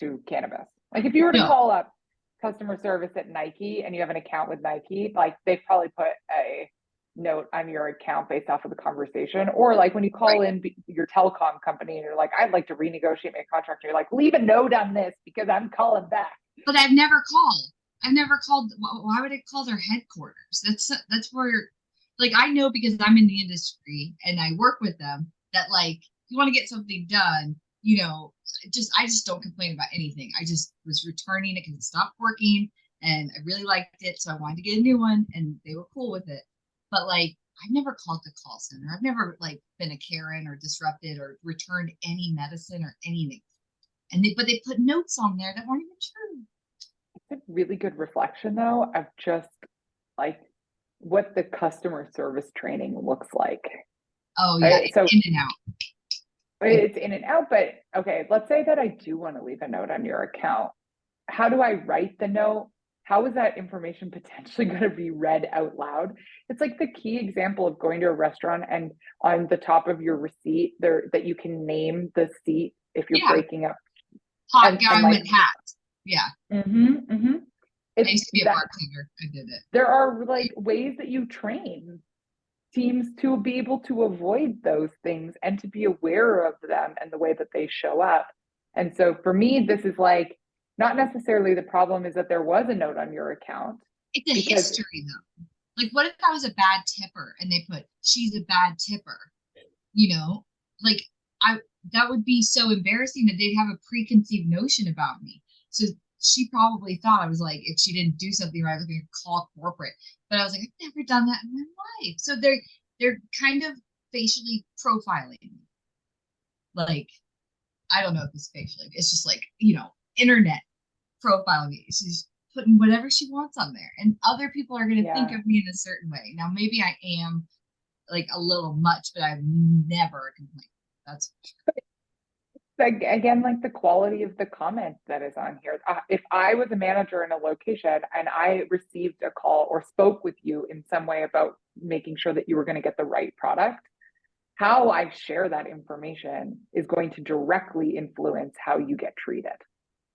to cannabis. Like if you were to call up customer service at Nike and you have an account with Nike, like they probably put a note on your account based off of the conversation. Or like when you call in your telecom company and you're like, I'd like to renegotiate my contract. You're like, leave a note on this because I'm calling back. But I've never called. Why would I call their headquarters? That's where, like, I know because I'm in the industry and I work with them that like, you want to get something done, I just don't complain about anything. I just was returning it because it stopped working and I really liked it. So I wanted to get a new one and they were cool with it. But like, I've never called the call center. I've never like been a Karen or disrupted or returned any medicine or anything. But they put notes on there that weren't even true. It's a really good reflection though of just like what the customer service training looks like. Oh yeah, so in and out. It's in and out, but okay, let's say that I do want to leave a note on your account. How do I write the note? How is that information potentially going to be read out loud? It's like the key example of going to a restaurant and on the top of your receipt there that you can name the seat if you're breaking up. Hot guy with hat. Yeah. I used to be a bartender. I did it. There are like ways that you train teams to be able to avoid those things and to be aware of them and the way that they show up. And so for me, this is like, not necessarily the problem is that there was a note on your account. It's a history though. Like what if I was a bad tipper and they put, she's a bad tipper, like that would be so embarrassing that they'd have a preconceived notion about me. So she probably thought I was like, if she didn't do something right, I was going to call corporate. But I was like, I've never done that in my life. So they're kind of facially profiling me. like, I don't know if it's facial, it's just like, you know, internet profiling me. She's putting whatever she wants on there, and other people are going to think Yeah. of me in a certain way. Now, maybe I am like a little much, but I've never complained. That's Like, again, like the quality of the comment that is on here. If I was a manager in a location and I received a call or spoke with you in some way about making sure that you were going to get the right product, how I share that information is going to directly influence how you get treated.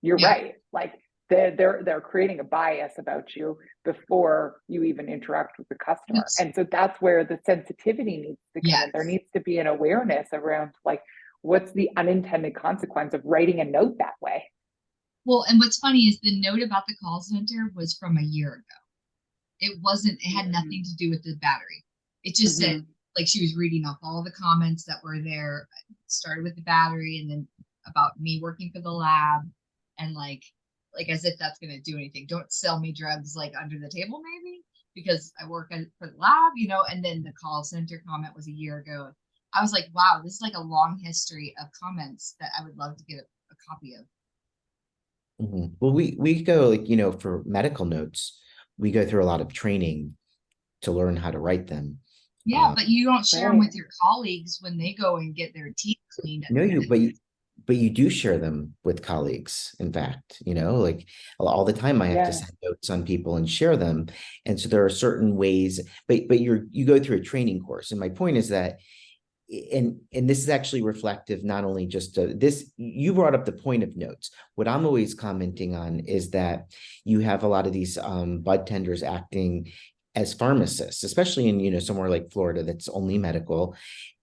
You're yeah, right. Like they're creating a bias about you before you even interact with the customer. yes, And so that's where the sensitivity needs to come in. There yes. needs to be an awareness around like what's the unintended consequence of writing a note that way. Well, and what's funny is the note about the call center was from a year ago. It wasn't, it had nothing to do with the battery. It just said, Mm-hmm. like, she was reading off all the comments that were there. It started with the battery, and then about me working for the lab, and like as if that's gonna do anything. Don't sell me drugs like under the table, maybe, because I work for the lab, you know. And then the call center comment was a year ago. I was like, wow, this is like a long history of comments that I would love to get a copy of. Well, we go, like, you know, for medical notes, we go through a lot of training to learn how to write them. Yeah, Um, but you don't share them Right. with your colleagues when they go and get their teeth cleaned at no, the end. but you do share them with colleagues. In fact, you know, like all the time, I have to Yeah. send notes on people and share them. And so there are certain ways, but you go through a training course. And my point is that, and this is actually reflective, not only just this, you brought up the point of notes. What I'm always commenting on is that you have a lot of these bud tenders acting as pharmacists, especially in, you know, somewhere like Florida that's only medical.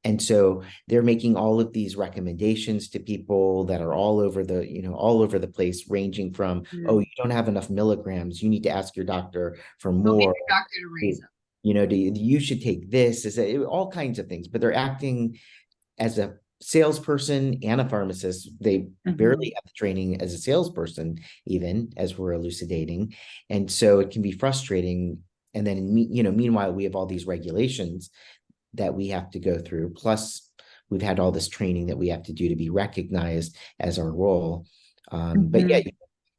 And so they're making all of these recommendations to people that are all over the, you know, all over the place, ranging from, oh, Mm. you don't have enough milligrams, you need to ask your doctor for Go get more. your doctor to raise them. You know, you should take this, is all kinds of things, but they're acting as a salesperson and a pharmacist. They Mm-hmm. barely have the training as a salesperson, even as we're elucidating. And so it can be frustrating. And then, you know, meanwhile, we have all these regulations that we have to go through. Plus, we've had all this training that we have to do to be recognized as our role. But yeah, Mm-hmm.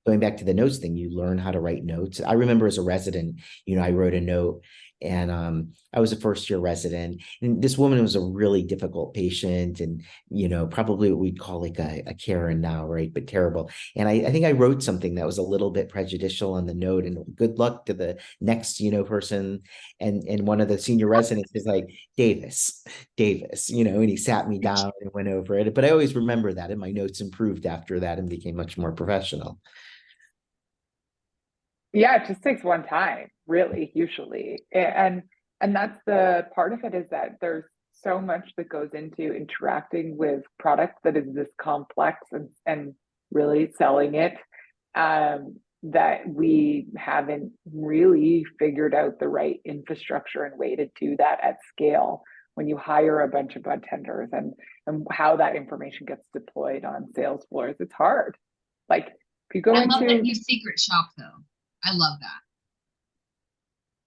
going back to the notes thing, you learn how to write notes. I remember as a resident, you know, I wrote a note, and I was a first year resident, and this woman was a really difficult patient, and, you know, probably what we'd call like a Karen now, right? But terrible. And I think I wrote something that was a little bit prejudicial on the note, and good luck to the next, you know, person. And one of the senior residents is like, Davis, you know, and he sat me down and went over it. But I always remember that, and my notes improved after that and became much more professional. Yeah, it just takes one time, really, usually. And that's the part of it, is that there's so much that goes into interacting with product that is this complex and really selling it, that we haven't really figured out the right infrastructure and way to do that at scale when you hire a bunch of bud tenders, and how that information gets deployed on sales floors. It's hard. Like if you go I love that into you secret shop though. I love that.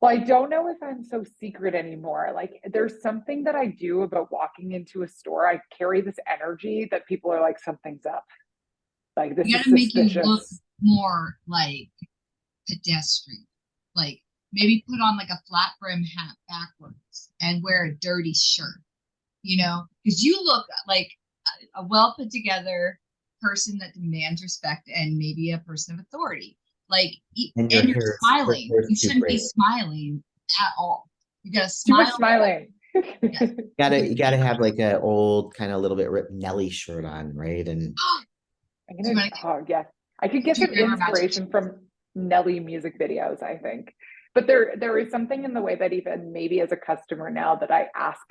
Well, I don't know if I'm so secret anymore. Like, there's something that I do about walking into a store. I carry this energy that people are like, something's up. Like, this You is gotta make you look suspicious. more like pedestrian. Like maybe put on like a flat brim hat backwards and wear a dirty shirt, you know, because you look like a well put together person that demands respect and maybe a person of authority. Like, And and you're your smiling. hair You is too shouldn't be great. smiling at all. You gotta Too much smile. smiling. Yes. You gotta have like a old kind of little bit ripped Nelly shirt on, right? And I'm Do you gonna, want to oh, yeah. I could get do some your magic? inspiration from Nelly music videos, I think. But there is something in the way that even maybe as a customer now that I ask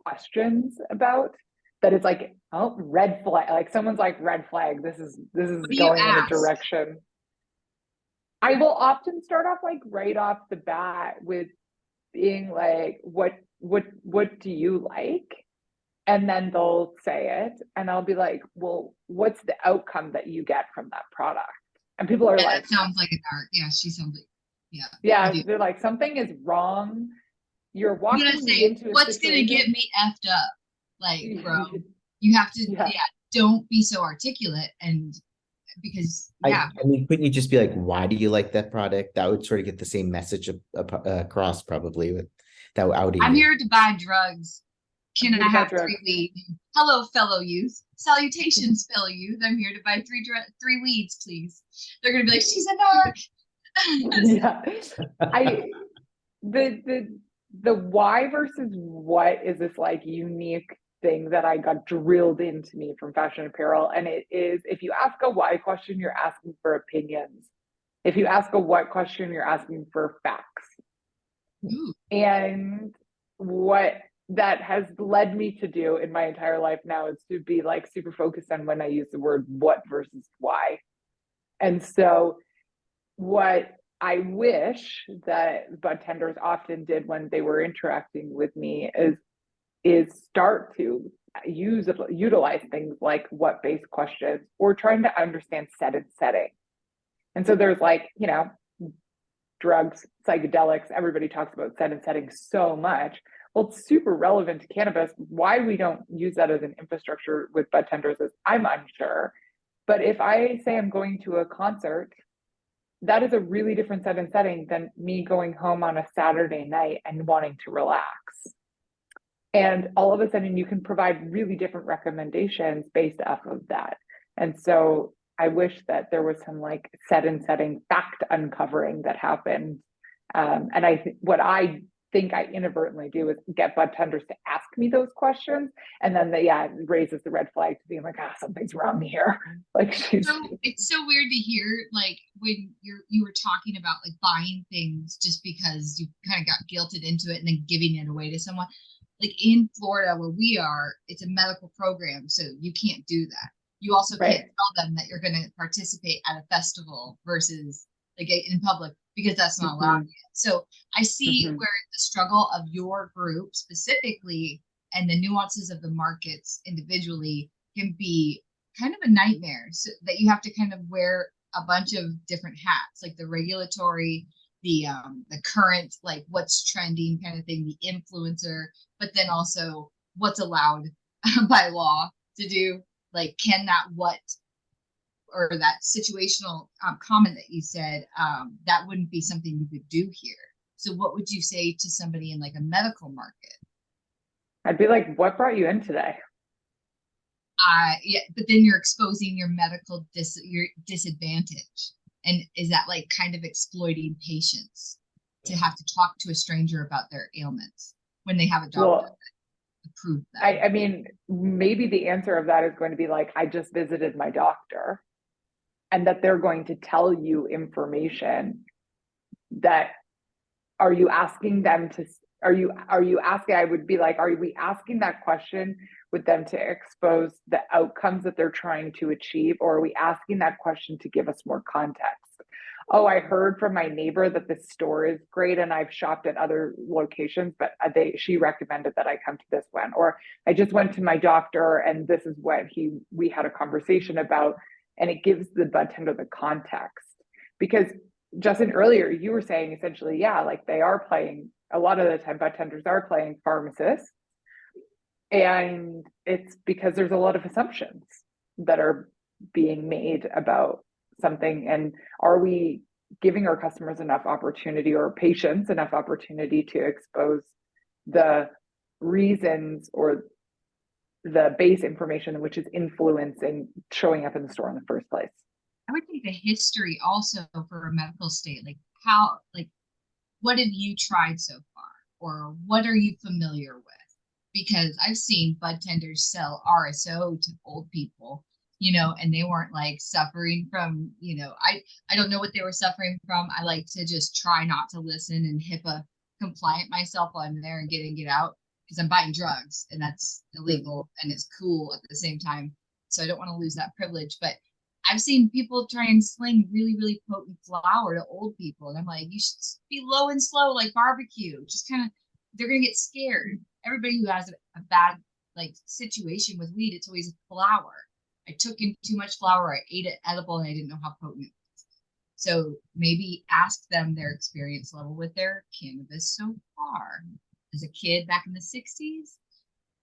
questions about, that it's like, oh, red flag. Like someone's like, red flag. This is What do you going in a ask? direction. I will often start off like right off the bat with being like, what do you like? And then they'll say it, and I'll be like, well, what's the outcome that you get from that product? And people are Yeah, like, that sounds like an art. Yeah, she sounds like, yeah, I yeah, do. they're like, something is wrong. You're You gotta walking me say, into a what's gonna get situation. me effed up? Like, bro, You have to, Yeah. don't be so articulate, and because I mean, couldn't you just be like, why do you like that product? That would sort of get the same message across probably without outing I'm you. here to buy drugs. Can Here I to buy have drugs. 3 weed? Hello, fellow youth. Salutations, fellow youth. I'm here to buy 3 weeds, please. They're gonna be like, she's a narc. Yeah. The why versus what is this like unique thing that I got drilled into me from fashion apparel. And it is, if you ask a why question, you're asking for opinions. If you ask a what question, you're asking for facts. Ooh. And what that has led me to do in my entire life now is to be like super focused on when I use the word what versus why. And so what I wish that bud tenders often did when they were interacting with me is start to utilize things like what based questions or trying to understand set and setting. And so there's like, you know, drugs, psychedelics, everybody talks about set and setting so much. Well, it's super relevant to cannabis. Why we don't use that as an infrastructure with bud tenders is I'm unsure. But if I say I'm going to a concert, that is a really different set and setting than me going home on a Saturday night and wanting to relax. And all of a sudden, you can provide really different recommendations based off of that. And so I wish that there was some like set and setting fact uncovering that happened. And what I think I inadvertently do is get bud tenders to ask me those questions, and then it raises the red flag to being like, something's wrong here. Like it's so weird to hear, like when you were talking about like buying things just because you kind of got guilted into it and then giving it away to someone. Like in Florida where we are, it's a medical program, so you can't do that. You also can't tell them that you're going to participate at a festival versus like in public, because that's not allowed yet. So I see where the struggle of your group specifically and the nuances of the markets individually can be kind of a nightmare, so that you have to kind of wear a bunch of different hats, like the regulatory, the current, like what's trending kind of thing, the influencer, but then also what's allowed by law to do. Like, can that or that situational comment that you said, that wouldn't be something you could do here. So what would you say to somebody in like a medical market? I'd be like, what brought you in today? Yeah, but then you're exposing your medical your disadvantage. And is that like kind of exploiting patients to have to talk to a stranger about their ailments when they have a doctor that approved that? I mean, maybe the answer of that is going to be like, I just visited my doctor, and that they're going to tell you information that, are you asking them to, are you asking, I would be like, are we asking that question with them to expose the outcomes that they're trying to achieve? Or are we asking that question to give us more context? Oh, I heard from my neighbor that this store is great and I've shopped at other locations, but she recommended that I come to this one. Or I just went to my doctor and this is what we had a conversation about, and it gives the bud tender the context. Because Justin, earlier you were saying essentially, like they are playing, a lot of the time bud tenders are playing pharmacists. And it's because there's a lot of assumptions that are being made about something. And are we giving our customers enough opportunity, or patients enough opportunity, to expose the reasons or the base information which is influencing showing up in the store in the first place? I would think the history also for a medical state, like what have you tried so far, or what are you familiar with? Because I've seen bud tenders sell RSO to old people, and they weren't like suffering from, I don't know what they were suffering from. I like to just try not to listen and HIPAA compliant myself while I'm there and get out, because I'm buying drugs and that's illegal and it's cool at the same time. So I don't want to lose that privilege. But I've seen people try and sling really, really potent flower to old people. And I'm like, you should be low and slow, like barbecue. Just kind of, they're going to get scared. Everybody who has a bad like situation with weed, it's always flower. I took in too much flour, I ate it edible, and I didn't know how potent it was. So maybe ask them their experience level with their cannabis so far. As a kid back in the 60s,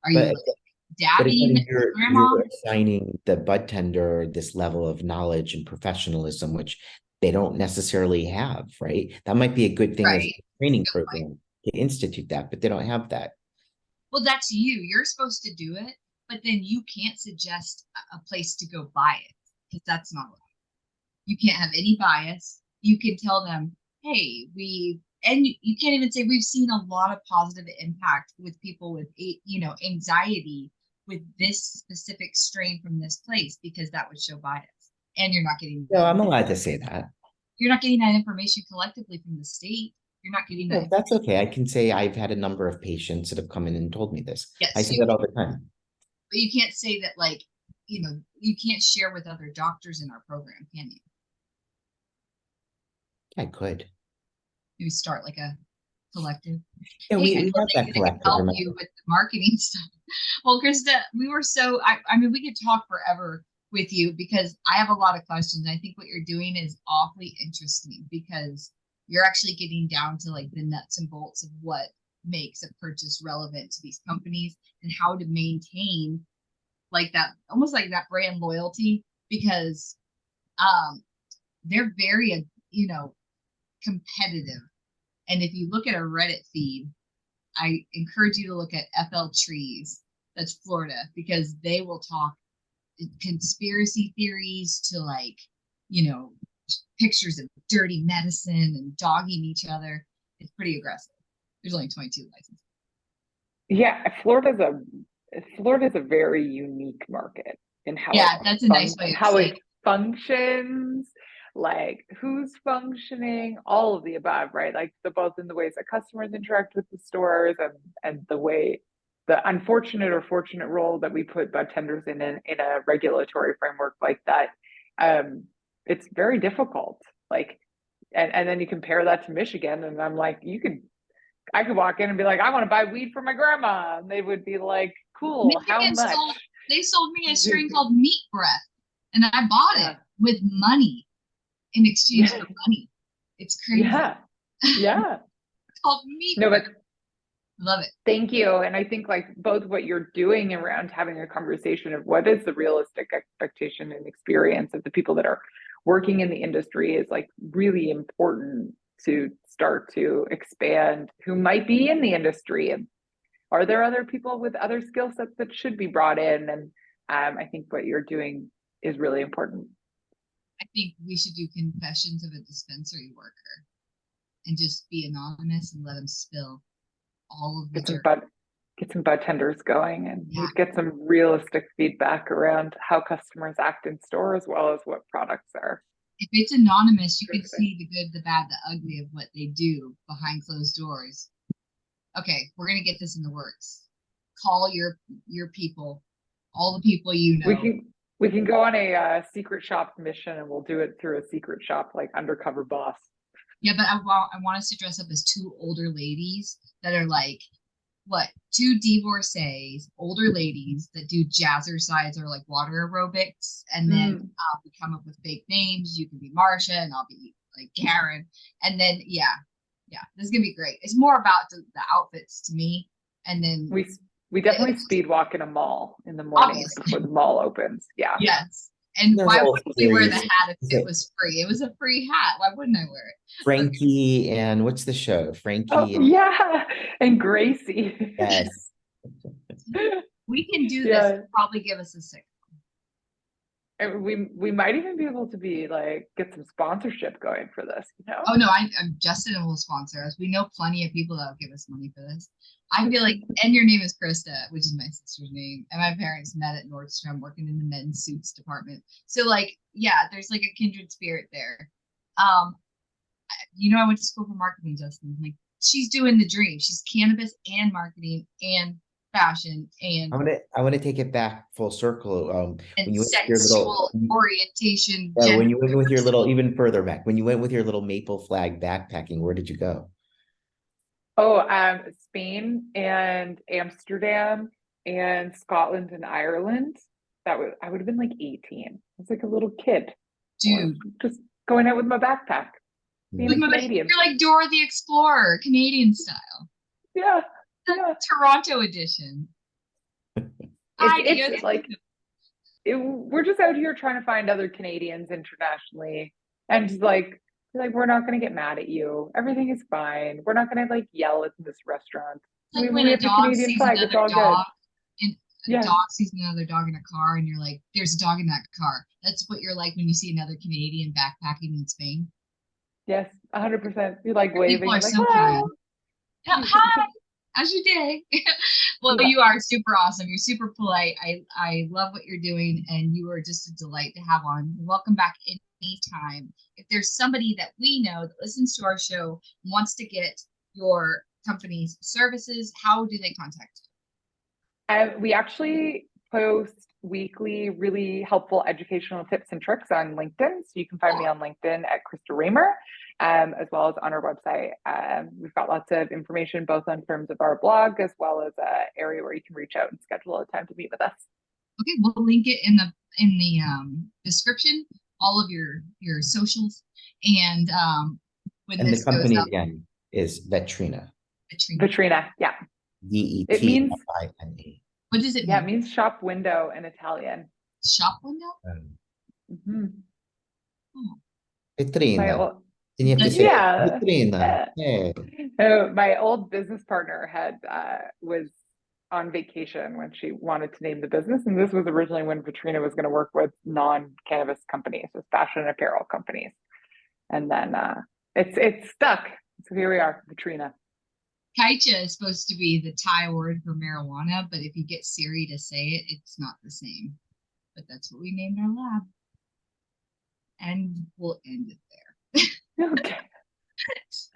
are you But dabbing again, grandma. you're assigning the bud tender this level of knowledge and professionalism, which they don't necessarily have, right? That might be a good thing as Right. a training Good point. program to institute that, but they don't have that. Well, that's you. You're supposed to do it, but then you can't suggest a place to go buy it because that's not allowed. You can't have any bias. You can tell them, hey, and you can't even say we've seen a lot of positive impact with people with, anxiety with this specific strain from this place because that would show bias. And you're not getting No, I'm allowed to say that. you're not getting that information collectively from the state. You're not getting that. No, that's okay. I can say I've had a number of patients that have come in and told me this. Yes, I say that all the time. But you can't say that you can't share with other doctors in our program, can you? I could. Maybe start like a collective. Yeah, Hey, we I have know that that can collective. help Remember? you with the marketing stuff. Well, Krista, we were so I mean, we could talk forever with you because I have a lot of questions. I think what you're doing is awfully interesting because you're actually getting down to like the nuts and bolts of what makes a purchase relevant to these companies and how to maintain like that, almost like that brand loyalty because they're very competitive. And if you look at a Reddit feed, I encourage you to look at FL Trees, that's Florida, because they will talk conspiracy theories to pictures of dirty medicine and dogging each other. It's pretty aggressive. There's only 22 licenses. Yeah, Florida's a very unique market in how that's a nice way how it functions, like who's functioning, all of the above, right? Like both in the ways that customers interact with the stores and the unfortunate or fortunate role that we put bud tenders in a regulatory framework like that. It's very difficult. Like, and then you compare that to Michigan, and I'm like, I could walk in and be like, I want to buy weed for my grandma. And they would be like, cool, how much? They sold me a strain called Meat Breath, and I bought it with money in exchange for money. It's crazy. Yeah. It's called Meat Breath. But love it. Thank you. And I think like both what you're doing around having a conversation of what is the realistic expectation and experience of the people that are working in the industry is like really important to start to expand who might be in the industry. And are there other people with other skill sets that should be brought in? And I think what you're doing is really important. I think we should do confessions of a dispensary worker and just be anonymous and let them spill all of the get some bud tenders going and get some realistic feedback around how customers act in store as well as what products are. If it's anonymous, you can see the good, the bad, the ugly of what they do behind closed doors. Okay, we're gonna get this in the works. Call your people, all the people you know. We can go on a secret shop mission, and we'll do it through a secret shop, like undercover boss. Yeah, but I want us to dress up as two older ladies that are like, two divorcees, older ladies that do jazzercise or like water aerobics, and then we come up with fake names. You can be Marsha, and I'll be like Karen, and then this is gonna be great. It's more about the outfits to me, and then we definitely speed walk in a mall in the morning before the mall opens. Yeah. Yes. And why wouldn't we wear the hat if it was free? It was a free hat. Why wouldn't I wear it? Frankie and what's the show? Frankie. And Gracie. Yes. We can do this. And probably give us a six. And we might even be able to get some sponsorship going for this, Oh no, Justin will sponsor us. We know plenty of people that will give us money for this. I feel like, and your name is Krista, which is my sister's name, and my parents met at Nordstrom working in the men's suits department. So there's like a kindred spirit there. I went to school for marketing, Justin. Like, she's doing the dream. She's cannabis and marketing and fashion and I want to take it back full circle. When you sexual orientation. When you went with your little, even further back, when you went with your little maple flag backpacking, where did you go? Spain and Amsterdam and Scotland and Ireland. I would have been like 18. I was like a little kid. Dude. Just going out with my backpack. You're like Dora the Explorer, Canadian style. Yeah. The Toronto edition. It's like we're just out here trying to find other Canadians internationally, and just like we're not going to get mad at you. Everything is fine. We're not going to like yell at this restaurant. Like when We a have the dog Canadian sees flag. It's another all dog, good. and a Yeah. dog sees another dog in a car, and you're like, "There's a dog in that car." That's what you're like when you see another Canadian backpacking in Spain. Yes, 100%. You like People waving. are Like, so hi. kind. Hi, how's your day? Well, Yeah. you are super awesome. You're super polite. I love what you're doing, and you are just a delight to have on. Welcome back anytime. If there's somebody that we know that listens to our show and wants to get your company's services, how do they contact you? We actually post weekly, really helpful educational tips and tricks on LinkedIn. So you can find me on LinkedIn at Krista Raymer, as well as on our website. We've got lots of information, both in terms of our blog, as well as an area where you can reach out and schedule a time to meet with us. Okay, we'll link it in the description, all of your socials, and when And this the company goes up, again is Vetrina. Vetrina, yeah. It means Vetrina. What does it mean? Yeah, it means shop window in Italian. Shop window? Mm-hmm. Vetrina. And you have to say Vetrina. Yeah. So my old business partner was on vacation when she wanted to name the business, and this was originally when Vetrina was going to work with non-cannabis companies, with fashion and apparel companies, and then it's stuck. So here we are, Vetrina. Kaicha is supposed to be the Thai word for marijuana, but if you get Siri to say it, it's not the same. But that's what we named our lab. And we'll end it there. Okay.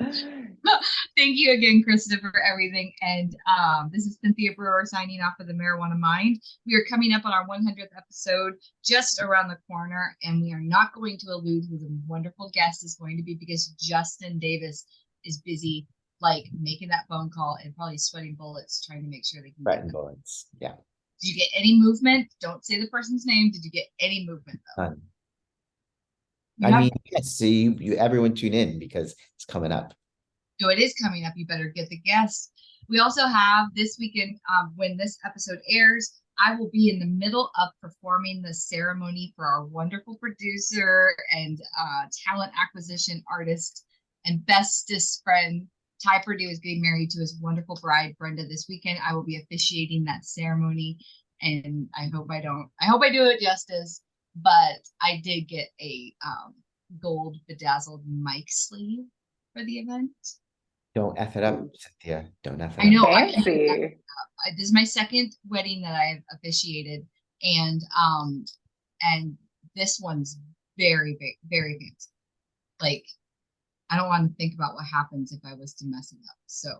Thank you again, Krista, for everything. And this is Cynthia Brewer signing off for the Marijuana Mind. We are coming up on our 100th episode just around the corner, and we are not going to allude who the wonderful guest is going to be because Justin Davis is busy like making that phone call and probably sweating bullets trying to make sure they can Sweating bullets. Yeah. Did you get any movement? Don't say the person's name. Did you get any movement though? I mean, yes, see, everyone tune in because it's coming up. So it is coming up. You better get the guest. We also have this weekend, when this episode airs, I will be in the middle of performing the ceremony for our wonderful producer and talent acquisition artist and bestest friend. Ty Purdue is getting married to his wonderful bride, Brenda, this weekend. I will be officiating that ceremony, and I hope I do it justice. But I did get a gold bedazzled mic sleeve for the event. Don't F it up, Cynthia. Don't F it up. I know. Fancy. This is my second wedding that I've officiated, and this one's very, very, very fancy. Like, I don't want to think about what happens if I was to mess it up. So,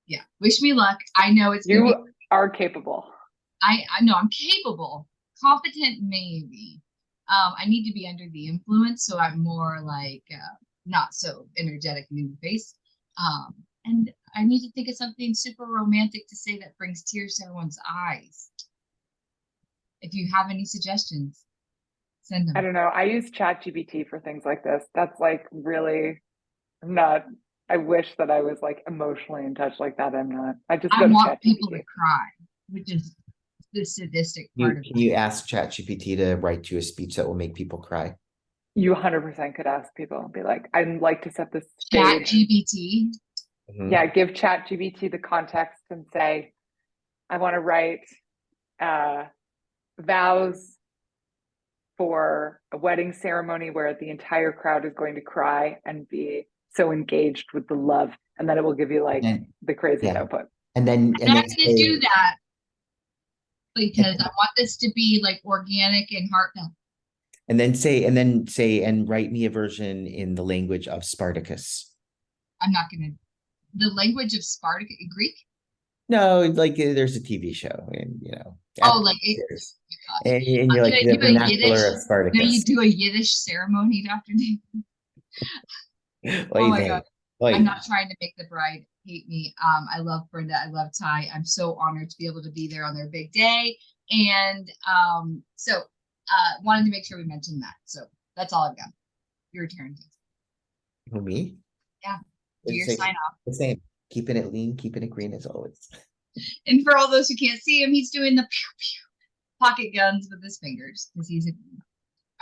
yeah, wish me luck. I know You are capable. I know I'm capable. Competent, maybe. I need to be under the influence, so I'm more like not so energetic and in the face. And I need to think of something super romantic to say that brings tears to everyone's eyes. If you have any suggestions, send them. I don't know. I use ChatGPT for things like this. That's like really, I'm not. I wish that I was like emotionally in touch like that. I'm not. I want people to cry, which is the sadistic part of it. Can you ask ChatGPT to write you a speech that will make people cry? You 100% could ask people, be like, I'd like to set the stage. ChatGPT. Mm-hmm. Yeah, give ChatGPT the context and say, I want to write vows for a wedding ceremony where the entire crowd is going to cry and be so engaged with the love, and then it will give you like the crazy output. And I'm going to do that because I want this to be like organic and heartfelt. And write me a version in the language of Spartacus. I'm not going to. The language of Spartacus, Greek? No, like there's a TV show, and you know. And you're like the vernacular of Spartacus. Now you do a Yiddish ceremony, Dr. Dave. Oh my God. I'm not trying to make the bride hate me. I love Brenda. I love Ty. I'm so honored to be able to be there on their big day. And so wanted to make sure we mentioned that. So that's all I've got. Your turn. Who, me? Yeah. Do your sign off. The same. Keeping it lean, keeping it green as always. And for all those who can't see him, he's doing the pew pew pocket guns with his fingers because he's a.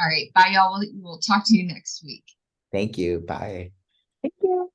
All right, bye, y'all. We'll talk to you next week. Thank you. Bye. Thank you.